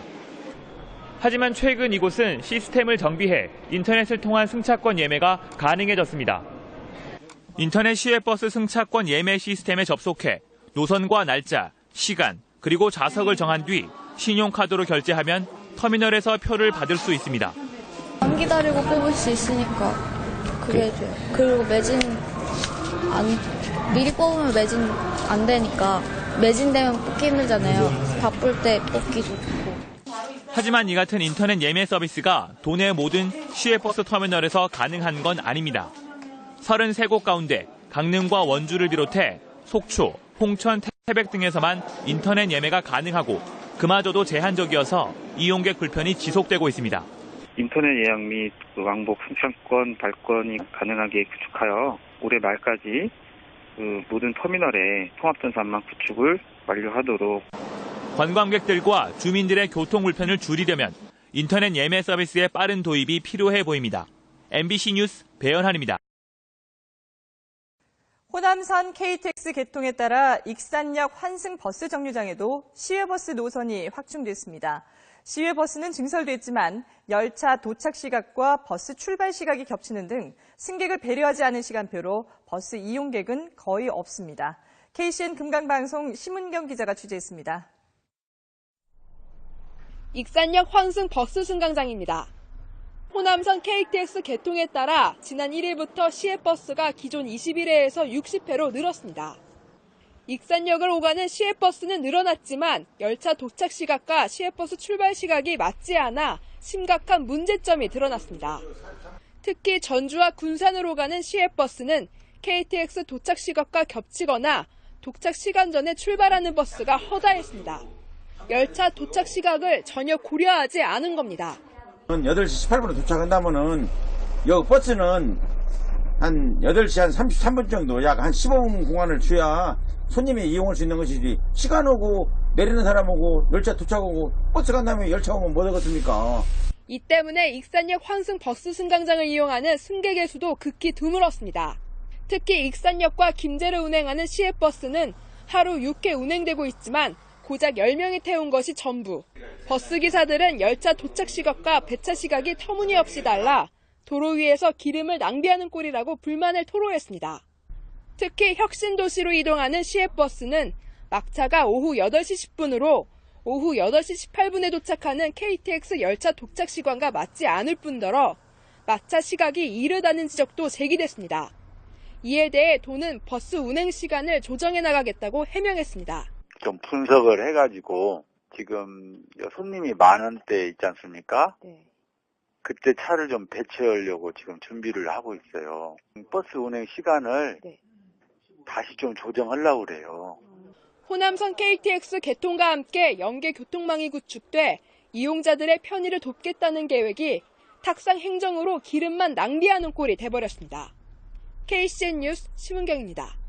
하지만 최근 이곳은 시스템을 정비해 인터넷을 통한 승차권 예매가 가능해졌습니다. 인터넷 시외버스 승차권 예매 시스템에 접속해 노선과 날짜, 시간, 그리고 좌석을 정한 뒤 신용카드로 결제하면 터미널에서 표를 받을 수 있습니다. 안 기다리고 뽑을 수 있으니까 그게 좋아요. 그리고 미리 뽑으면 매진 안 되니까 매진되면 뽑기 힘들잖아요. 바쁠 때 뽑기 좋고. 하지만 이 같은 인터넷 예매 서비스가 도내 모든 시외버스 터미널에서 가능한 건 아닙니다. 33곳 가운데 강릉과 원주를 비롯해 속초, 홍천, 태백 등에서만 인터넷 예매가 가능하고 그마저도 제한적이어서 이용객 불편이 지속되고 있습니다. 인터넷 예약 및 왕복 승차권 발권이 가능하게 구축하여 올해 말까지 모든 터미널에 통합전산망 구축을 완료하도록. 관광객들과 주민들의 교통 불편을 줄이려면 인터넷 예매 서비스의 빠른 도입이 필요해 보입니다. MBC 뉴스 배연한입니다. 호남선 KTX 개통에 따라 익산역 환승 버스 정류장에도 시외버스 노선이 확충됐습니다. 시외버스는 증설됐지만 열차 도착 시각과 버스 출발 시각이 겹치는 등 승객을 배려하지 않은 시간표로 버스 이용객은 거의 없습니다. KCN 금강방송 심은경 기자가 취재했습니다. 익산역 환승 버스 승강장입니다. 호남선 KTX 개통에 따라 지난 1일부터 시외버스가 기존 21회에서 60회로 늘었습니다. 익산역을 오가는 시외버스는 늘어났지만 열차 도착 시각과 시외버스 출발 시각이 맞지 않아 심각한 문제점이 드러났습니다. 특히 전주와 군산으로 가는 시외버스는 KTX 도착 시각과 겹치거나 도착 시간 전에 출발하는 버스가 허다했습니다. 열차 도착 시각을 전혀 고려하지 않은 겁니다. 8시 18분에 도착한다면은 여기 버스는 한 8시 한 33분 정도 약 한 15분 공간을 줘야 손님이 이용할 수 있는 것이지 시간 오고 내리는 사람 오고 열차 도착하고 버스 간 다음에 열차 오면 뭐 되겠습니까? 이 때문에 익산역 환승 버스 승강장을 이용하는 승객의 수도 극히 드물었습니다. 특히 익산역과 김제를 운행하는 시외버스는 하루 6회 운행되고 있지만 고작 10명이 태운 것이 전부. 버스기사들은 열차 도착 시각과 배차 시각이 터무니없이 달라 도로 위에서 기름을 낭비하는 꼴이라고 불만을 토로했습니다. 특히 혁신도시로 이동하는 시외버스는 막차가 오후 8시 10분으로 오후 8시 18분에 도착하는 KTX 열차 도착 시간과 맞지 않을 뿐더러 막차 시각이 이르다는 지적도 제기됐습니다. 이에 대해 도는 버스 운행 시간을 조정해 나가겠다고 해명했습니다. 좀 분석을 해가지고 지금 손님이 많은 때 있지 않습니까? 네. 그때 차를 좀 배치하려고 지금 준비를 하고 있어요. 버스 운행 시간을 다시 좀 조정하려고 그래요. 호남선 KTX 개통과 함께 연계 교통망이 구축돼 이용자들의 편의를 돕겠다는 계획이 탁상 행정으로 기름만 낭비하는 꼴이 돼버렸습니다. KCN 뉴스 심은경입니다.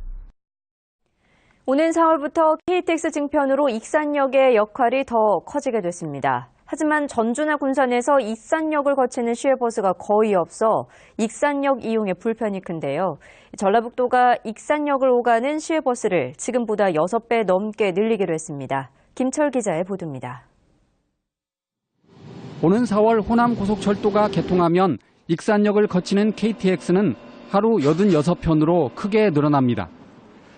오는 4월부터 KTX 증편으로 익산역의 역할이 더 커지게 됐습니다. 하지만 전주나 군산에서 익산역을 거치는 시외버스가 거의 없어 익산역 이용에 불편이 큰데요. 전라북도가 익산역을 오가는 시외버스를 지금보다 6배 넘게 늘리기로 했습니다. 김철 기자의 보도입니다. 오는 4월 호남고속철도가 개통하면 익산역을 거치는 KTX는 하루 86편으로 크게 늘어납니다.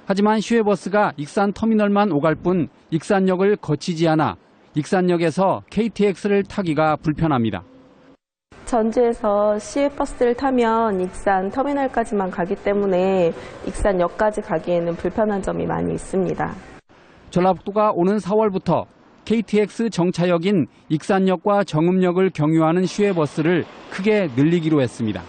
하지만 시외버스가 익산 터미널만 오갈 뿐 익산역을 거치지 않아 익산역에서 KTX를 타기가 불편합니다. 전주에서 시외버스를 타면 익산 터미널까지만 가기 때문에 익산역까지 가기에는 불편한 점이 많이 있습니다. 전라북도가 오는 4월부터 KTX 정차역인 익산역과 정읍역을 경유하는 시외버스를 크게 늘리기로 했습니다.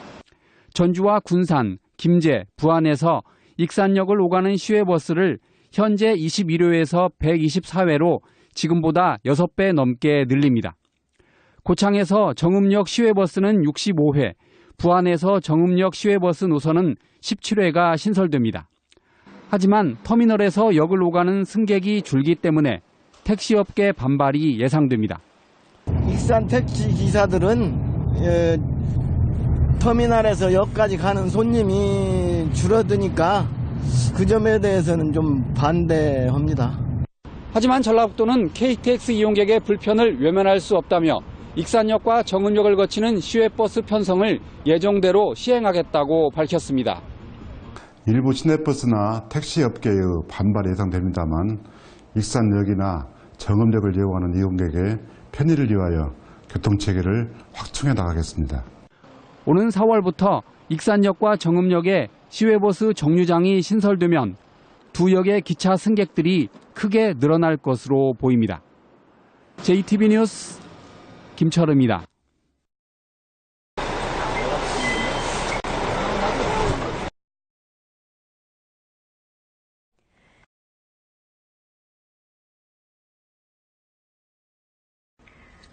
전주와 군산, 김제, 부안에서 익산역을 오가는 시외버스를 현재 21회에서 124회로 지금보다 6배 넘게 늘립니다. 고창에서 정읍역 시외버스는 65회, 부안에서 정읍역 시외버스 노선은 17회가 신설됩니다. 하지만 터미널에서 역을 오가는 승객이 줄기 때문에 택시업계 반발이 예상됩니다. 익산 택시 기사들은 터미널에서 역까지 가는 손님이 줄어드니까 그 점에 대해서는 좀 반대합니다. 하지만 전라북도는 KTX 이용객의 불편을 외면할 수 없다며 익산역과 정읍역을 거치는 시외버스 편성을 예정대로 시행하겠다고 밝혔습니다. 일부 시내버스나 택시업계의 반발이 예상됩니다만 익산역이나 정읍역을 이용하는 이용객의 편의를 위하여 교통체계를 확충해 나가겠습니다. 오는 4월부터 익산역과 정읍역에 시외버스 정류장이 신설되면 두 역의 기차 승객들이 크게 늘어날 것으로 보입니다. JTB 뉴스 김철우입니다.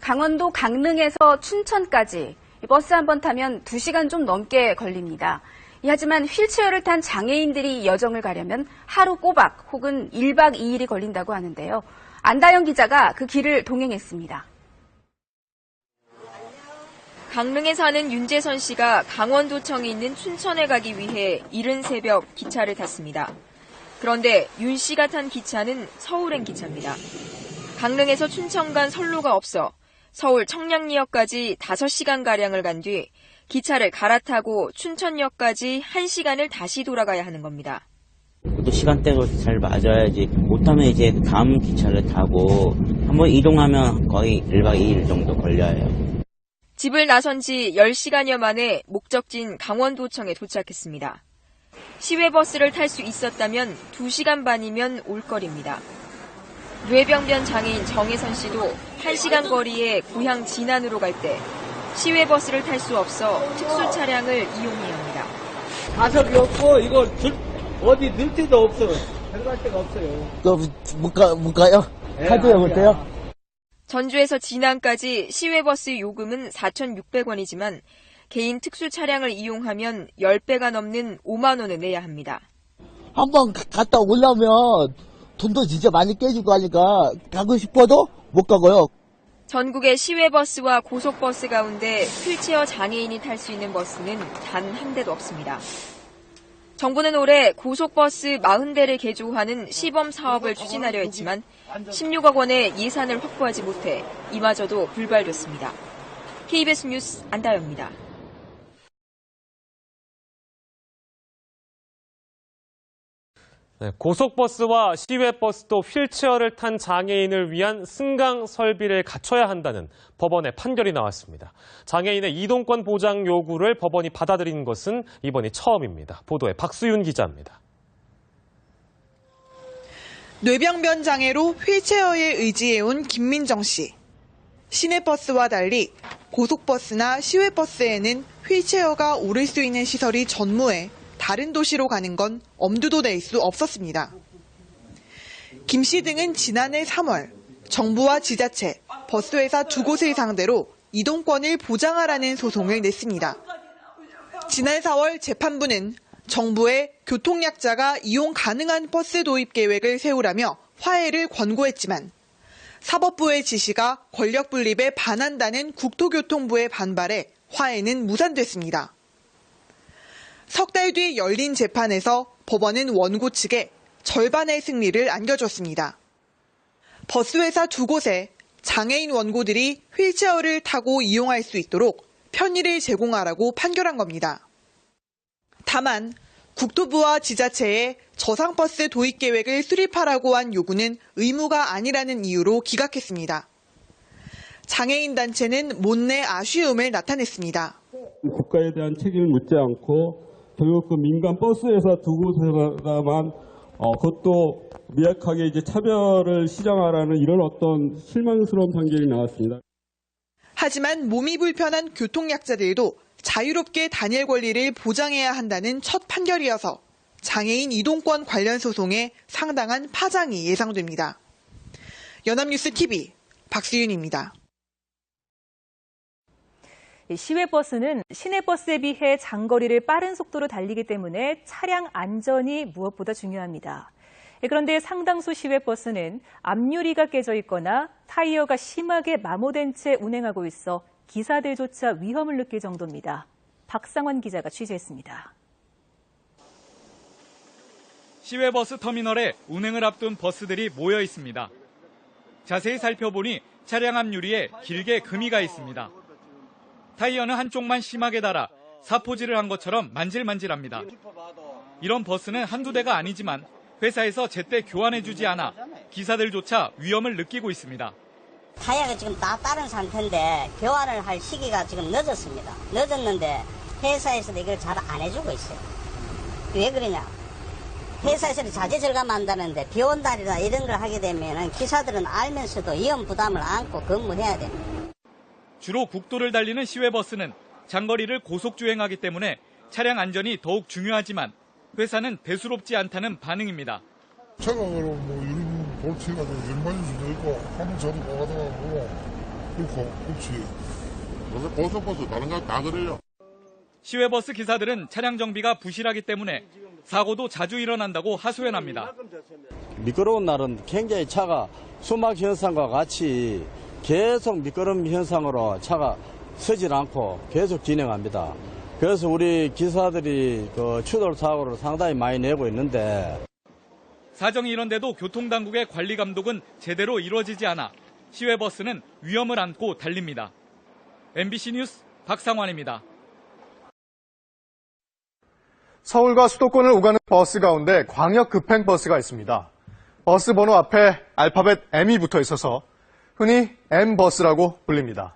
강원도 강릉에서 춘천까지 버스 한 번 타면 2시간 좀 넘게 걸립니다. 하지만 휠체어를 탄 장애인들이 이 여정을 가려면 하루 꼬박 혹은 1박 2일이 걸린다고 하는데요. 안다영 기자가 그 길을 동행했습니다. 강릉에 사는 윤재선 씨가 강원도청이 있는 춘천에 가기 위해 이른 새벽 기차를 탔습니다. 그런데 윤 씨가 탄 기차는 서울행 기차입니다. 강릉에서 춘천 간 선로가 없어 서울 청량리역까지 5시간가량을 간 뒤 기차를 갈아타고 춘천역까지 1시간을 다시 돌아가야 하는 겁니다. 또 시간대가 잘 맞아야지. 못하면 이제 다음 기차를 타고 한번 이동하면 거의 1박 2일 정도 걸려요. 집을 나선 지 10시간여 만에 목적지인 강원도청에 도착했습니다. 시외버스를 탈 수 있었다면 2시간 반이면 올 거리입니다. 뇌병변 장애인 정혜선 씨도 1시간 거리에 고향 진안으로 갈 때 시외버스를 탈 수 없어 특수 차량을 이용해야 합니다. 좌석이 없고 이거 어디 늘 데도 없어. 들어갈 데가 없어요. 못 가요? 타도요, 못해요? 전주에서 진안까지 시외버스 요금은 4,600원이지만 개인 특수 차량을 이용하면 10배가 넘는 5만 원을 내야 합니다. 한번 갔다 올라오면 돈도 진짜 많이 깨지고 하니까 가고 싶어도 못 가고요. 전국의 시외버스와 고속버스 가운데 휠체어 장애인이 탈 수 있는 버스는 단 한 대도 없습니다. 정부는 올해 고속버스 40대를 개조하는 시범 사업을 추진하려 했지만 16억 원의 예산을 확보하지 못해 이마저도 불발됐습니다. KBS 뉴스 안다영입니다. 네, 고속버스와 시외버스도 휠체어를 탄 장애인을 위한 승강 설비를 갖춰야 한다는 법원의 판결이 나왔습니다. 장애인의 이동권 보장 요구를 법원이 받아들인 것은 이번이 처음입니다. 보도에 박수윤 기자입니다. 뇌병변 장애로 휠체어에 의지해온 김민정 씨. 시내버스와 달리 고속버스나 시외버스에는 휠체어가 오를 수 있는 시설이 전무해 다른 도시로 가는 건 엄두도 낼 수 없었습니다. 김 씨 등은 지난해 3월 정부와 지자체, 버스회사 두 곳을 상대로 이동권을 보장하라는 소송을 냈습니다. 지난 4월 재판부는 정부에 교통약자가 이용 가능한 버스 도입 계획을 세우라며 화해를 권고했지만 사법부의 지시가 권력 분립에 반한다는 국토교통부의 반발에 화해는 무산됐습니다. 석 달 뒤 열린 재판에서 법원은 원고 측에 절반의 승리를 안겨줬습니다. 버스회사 두 곳에 장애인 원고들이 휠체어를 타고 이용할 수 있도록 편의를 제공하라고 판결한 겁니다. 다만 국토부와 지자체에 저상버스 도입 계획을 수립하라고 한 요구는 의무가 아니라는 이유로 기각했습니다. 장애인 단체는 못내 아쉬움을 나타냈습니다. 국가에 대한 책임을 묻지 않고 결국 그 민간 버스회사 두 곳에다만 그것도 미약하게 이제 차별을 시정하라는 이런 어떤 실망스러운 판결이 나왔습니다. 하지만 몸이 불편한 교통약자들도 자유롭게 다닐 권리를 보장해야 한다는 첫 판결이어서 장애인 이동권 관련 소송에 상당한 파장이 예상됩니다. 연합뉴스 TV 박수윤입니다. 시외버스는 시내버스에 비해 장거리를 빠른 속도로 달리기 때문에 차량 안전이 무엇보다 중요합니다. 그런데 상당수 시외버스는 앞유리가 깨져 있거나 타이어가 심하게 마모된 채 운행하고 있어 기사들조차 위험을 느낄 정도입니다. 박상원 기자가 취재했습니다. 시외버스 터미널에 운행을 앞둔 버스들이 모여 있습니다. 자세히 살펴보니 차량 앞유리에 길게 금이 가 있습니다. 타이어는 한쪽만 심하게 닳아 사포질을 한 것처럼 만질만질합니다. 이런 버스는 한두 대가 아니지만 회사에서 제때 교환해주지 않아 기사들조차 위험을 느끼고 있습니다. 타이어가 지금 다 다른 상태인데 교환을 할 시기가 지금 늦었습니다. 늦었는데 회사에서도 이걸 잘 안 해주고 있어요. 왜 그러냐? 회사에서는 자재 절감한다는데 비 온 날이나 이런 걸 하게 되면 기사들은 알면서도 위험 부담을 안고 근무해야 됩니다. 주로 국도를 달리는 시외버스는 장거리를 고속 주행하기 때문에 차량 안전이 더욱 중요하지만 회사는 대수롭지 않다는 반응입니다. 차가 유림 볼트해가지고 연반일 수도 있고 한번 저도 가다가고 그렇지. 고속버스 다른 거 다 그래요. 시외버스 기사들은 차량 정비가 부실하기 때문에 사고도 자주 일어난다고 하소연합니다. 미끄러운 날은 굉장히 차가 수막 현상과 같이 계속 미끄럼 현상으로 차가 서질 않고 계속 진행합니다. 그래서 우리 기사들이 추돌 사고를 상당히 많이 내고 있는데 사정이 이런데도 교통당국의 관리 감독은 제대로 이루어지지 않아 시외버스는 위험을 안고 달립니다. MBC 뉴스 박상환입니다. 서울과 수도권을 오가는 버스 가운데 광역 급행버스가 있습니다. 버스 번호 앞에 알파벳 M이 붙어 있어서 흔히 M버스라고 불립니다.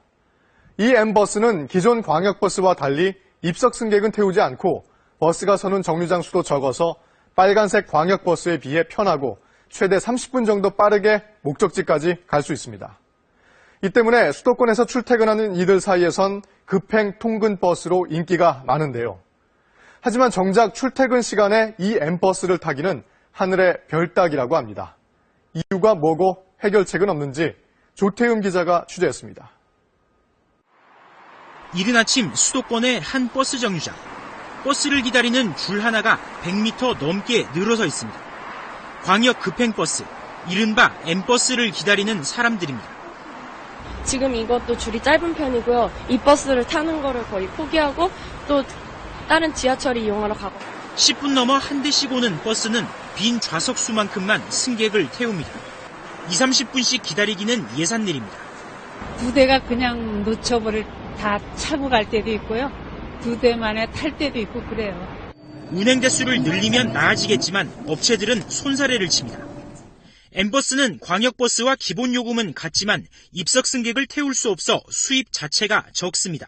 이 M버스는 기존 광역버스와 달리 입석 승객은 태우지 않고 버스가 서는 정류장 수도 적어서 빨간색 광역버스에 비해 편하고 최대 30분 정도 빠르게 목적지까지 갈 수 있습니다. 이 때문에 수도권에서 출퇴근하는 이들 사이에선 급행 통근버스로 인기가 많은데요. 하지만 정작 출퇴근 시간에 이 M버스를 타기는 하늘의 별 따기라고 합니다. 이유가 뭐고 해결책은 없는지 조태흠 기자가 취재했습니다. 이른 아침 수도권의 한 버스 정류장. 버스를 기다리는 줄 하나가 100m 넘게 늘어서 있습니다. 광역 급행버스, 이른바 M버스를 기다리는 사람들입니다. 지금 이것도 줄이 짧은 편이고요. 이 버스를 타는 거를 거의 포기하고 또 다른 지하철을 이용하러 가고. 10분 넘어 한 대씩 오는 버스는 빈 좌석 수만큼만 승객을 태웁니다. 20-30분씩 기다리기는 예산일입니다. 두 대가 그냥 놓쳐버릴 다 차고 갈 때도 있고요. 두 대만에 탈 때도 있고 그래요. 운행 대수를 늘리면 나아지겠지만 업체들은 손사래를 칩니다. M버스는 광역버스와 기본 요금은 같지만 입석 승객을 태울 수 없어 수입 자체가 적습니다.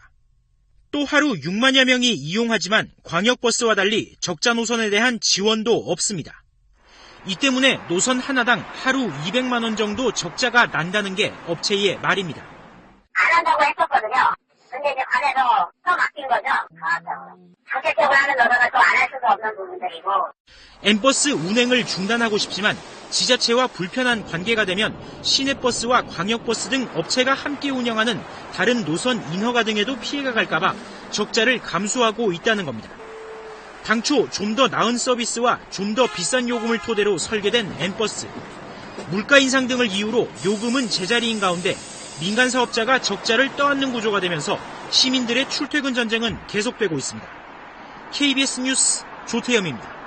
또 하루 6만여 명이 이용하지만 광역버스와 달리 적자 노선에 대한 지원도 없습니다. 이 때문에 노선 하나당 하루 200만 원 정도 적자가 난다는 게 업체의 말입니다. 안 한다고 했었거든요. 근데 이제 관에서 더 맡긴 거죠. 정책적으로 하는 노선을 또 안 할 수도 없는 부분들이고. M버스 운행을 중단하고 싶지만 지자체와 불편한 관계가 되면 시내버스와 광역버스 등 업체가 함께 운영하는 다른 노선 인허가 등에도 피해가 갈까봐 적자를 감수하고 있다는 겁니다. 당초 좀 더 나은 서비스와 좀 더 비싼 요금을 토대로 설계된 M버스. 물가 인상 등을 이유로 요금은 제자리인 가운데 민간 사업자가 적자를 떠안는 구조가 되면서 시민들의 출퇴근 전쟁은 계속되고 있습니다. KBS 뉴스 조태염입니다.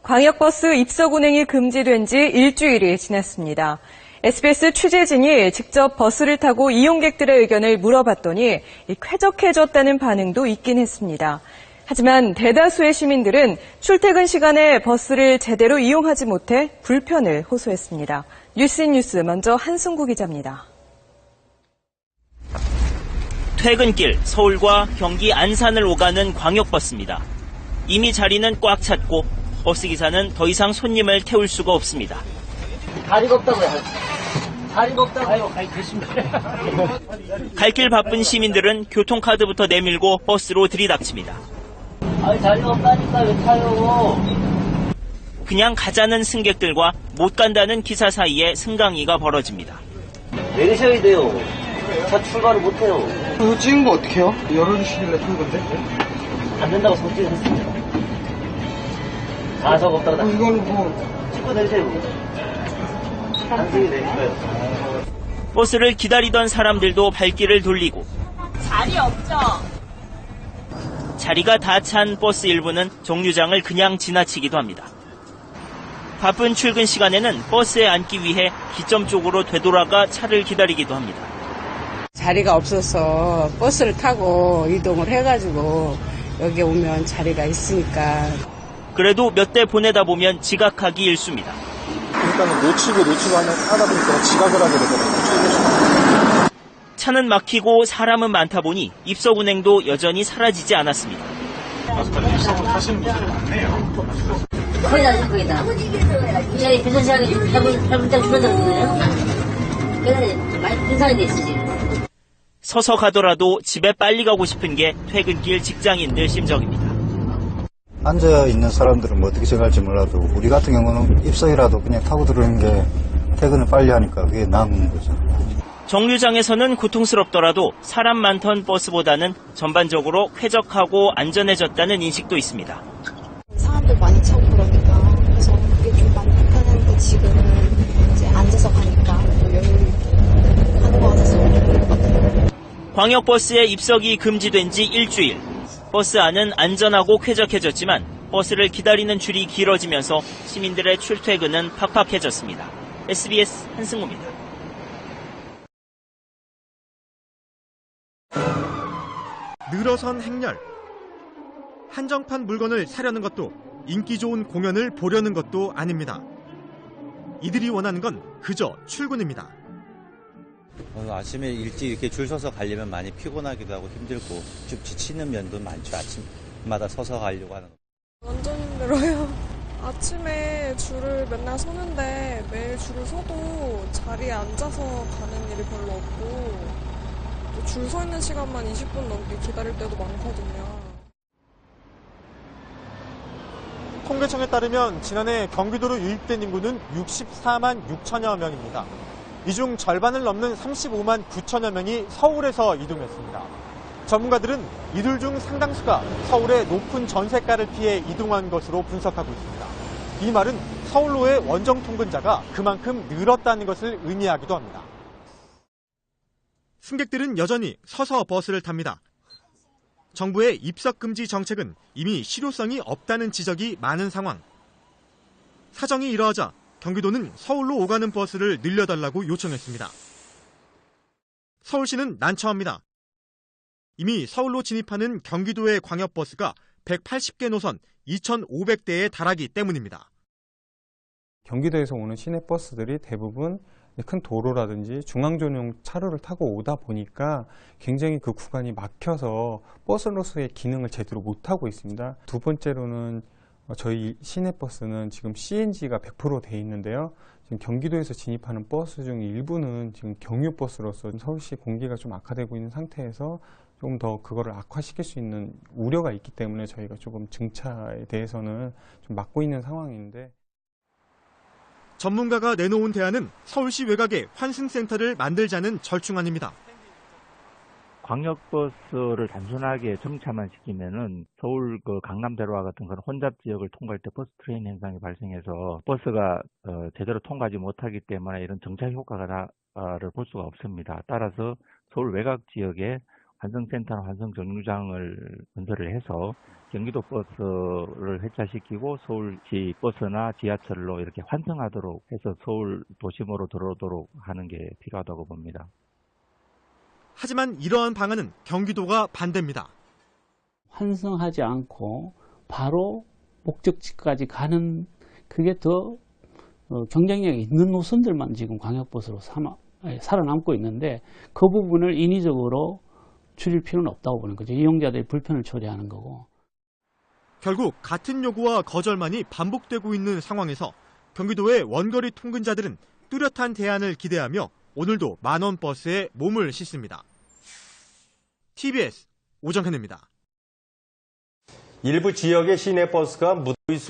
광역버스 입석 운행이 금지된 지 일주일이 지났습니다. SBS 취재진이 직접 버스를 타고 이용객들의 의견을 물어봤더니 쾌적해졌다는 반응도 있긴 했습니다. 하지만 대다수의 시민들은 출퇴근 시간에 버스를 제대로 이용하지 못해 불편을 호소했습니다. 뉴스인뉴스 먼저 한승구 기자입니다. 퇴근길 서울과 경기 안산을 오가는 광역버스입니다. 이미 자리는 꽉 찼고 버스기사는 더 이상 손님을 태울 수가 없습니다. 다리가 없다고요. 다리가 없다고요. 갈 길 바쁜 시민들은 교통카드부터 내밀고 버스로 들이닥칩니다. 다리가 없다니까 왜 타요? 그냥 가자는 승객들과 못 간다는 기사 사이에 승강이가 벌어집니다. 내리셔야 돼요. 차 출발을 못해요. 이거 찍은 거 어떻게 해요? 열어주시길래 한 건데? 안 된다고 손찍었습니다. 좌석 없다고 다. 이걸 뭐. 찍고 내리세요. 단순히 내릴까요? 버스를 기다리던 사람들도 발길을 돌리고 자리 없죠? 자리가 다 찬 버스 일부는 정류장을 그냥 지나치기도 합니다. 바쁜 출근 시간에는 버스에 앉기 위해 기점 쪽으로 되돌아가 차를 기다리기도 합니다. 자리가 없어서 버스를 타고 이동을 해가지고 여기 오면 자리가 있으니까. 그래도 몇 대 보내다 보면 지각하기 일쑤입니다. 일단은 놓치고 하다 보니까 지각을 하게 되더라고요. 차는 막히고 사람은 많다 보니 입석 운행도 여전히 사라지지 않았습니다. 입석을 하시는 분들이 많네요. 거의 다 거기다. 이자리 변선 시간이 8분당 줄어들었거든요. 그래서 많이 분산이 돼 있어 지금. 서서 가더라도 집에 빨리 가고 싶은 게 퇴근길 직장인들 심정입니다. 앉아있는 사람들은 뭐 어떻게 생각할지 몰라도 우리 같은 경우는 입석이라도 그냥 타고 들어오는 게 퇴근을 빨리 하니까 그게 나은 거죠. 정류장에서는 고통스럽더라도 사람 많던 버스보다는 전반적으로 쾌적하고 안전해졌다는 인식도 있습니다. 사람들 많이 차고 그러니까 그래서 그게 좀 많이 불편했는데 지금은 이제 앉아서 가니까 여유 있게 하는 것 같아서 좋은 것 같아요. 광역버스의 입석이 금지된 지 일주일. 버스 안은 안전하고 쾌적해졌지만 버스를 기다리는 줄이 길어지면서 시민들의 출퇴근은 팍팍해졌습니다. SBS 한승우입니다. 늘어선 행렬. 한정판 물건을 사려는 것도 인기 좋은 공연을 보려는 것도 아닙니다. 이들이 원하는 건 그저 출근입니다. 아침에 일찍 이렇게 줄 서서 가려면 많이 피곤하기도 하고 힘들고 좀 지치는 면도 많죠. 아침마다 서서 가려고 하는 거. 완전 힘들어요. 아침에 줄을 맨날 서는데 매일 줄을 서도 자리에 앉아서 가는 일이 별로 없고 줄 서 있는 시간만 20분 넘게 기다릴 때도 많거든요. 통계청에 따르면 지난해 경기도로 유입된 인구는 64만 6천여 명입니다. 이 중 절반을 넘는 35만 9천여 명이 서울에서 이동했습니다. 전문가들은 이들 중 상당수가 서울의 높은 전세가를 피해 이동한 것으로 분석하고 있습니다. 이 말은 서울로의 원정 통근자가 그만큼 늘었다는 것을 의미하기도 합니다. 승객들은 여전히 서서 버스를 탑니다. 정부의 입석 금지 정책은 이미 실효성이 없다는 지적이 많은 상황. 사정이 이러하자 경기도는 서울로 오가는 버스를 늘려달라고 요청했습니다. 서울시는 난처합니다. 이미 서울로 진입하는 경기도의 광역버스가 180개 노선 2,500대에 달하기 때문입니다. 경기도에서 오는 시내버스들이 대부분 큰 도로라든지 중앙전용 차로를 타고 오다 보니까 굉장히 그 구간이 막혀서 버스로서의 기능을 제대로 못하고 있습니다. 두 번째로는 저희 시내버스는 지금 CNG가 100% 돼 있는데요. 지금 경기도에서 진입하는 버스 중 일부는 지금 경유버스로서 서울시 공기가 좀 악화되고 있는 상태에서 조금 더 그거를 악화시킬 수 있는 우려가 있기 때문에 저희가 조금 증차에 대해서는 좀 막고 있는 상황인데. 전문가가 내놓은 대안은 서울시 외곽에 환승센터를 만들자는 절충안입니다. 광역버스를 단순하게 정차만 시키면은 서울 강남대로와 같은 그런 혼잡 지역을 통과할 때 버스 트레인 현상이 발생해서 버스가 제대로 통과하지 못하기 때문에 이런 정차 효과를 볼 수가 없습니다. 따라서 서울 외곽 지역에 환승센터나 환승정류장을 건설을 해서 경기도 버스를 회차시키고 서울시 버스나 지하철로 이렇게 환승하도록 해서 서울 도심으로 들어오도록 하는 게 필요하다고 봅니다. 하지만 이러한 방안은 경기도가 반대입니다. 환승하지 않고 바로 목적지까지 가는 그게 더 경쟁력이 있는 노선들만 지금 광역버스로 살아남고 있는데 그 부분을 인위적으로 줄일 필요는 없다고 보는 거죠. 이용자들의 불편을 초래하는 거고. 결국 같은 요구와 거절만이 반복되고 있는 상황에서 경기도의 원거리 통근자들은 뚜렷한 대안을 기대하며 오늘도 만원 버스에 몸을 싣습니다. TBS 오정현입니다. 일부 지역의 시내버스가 무더위 속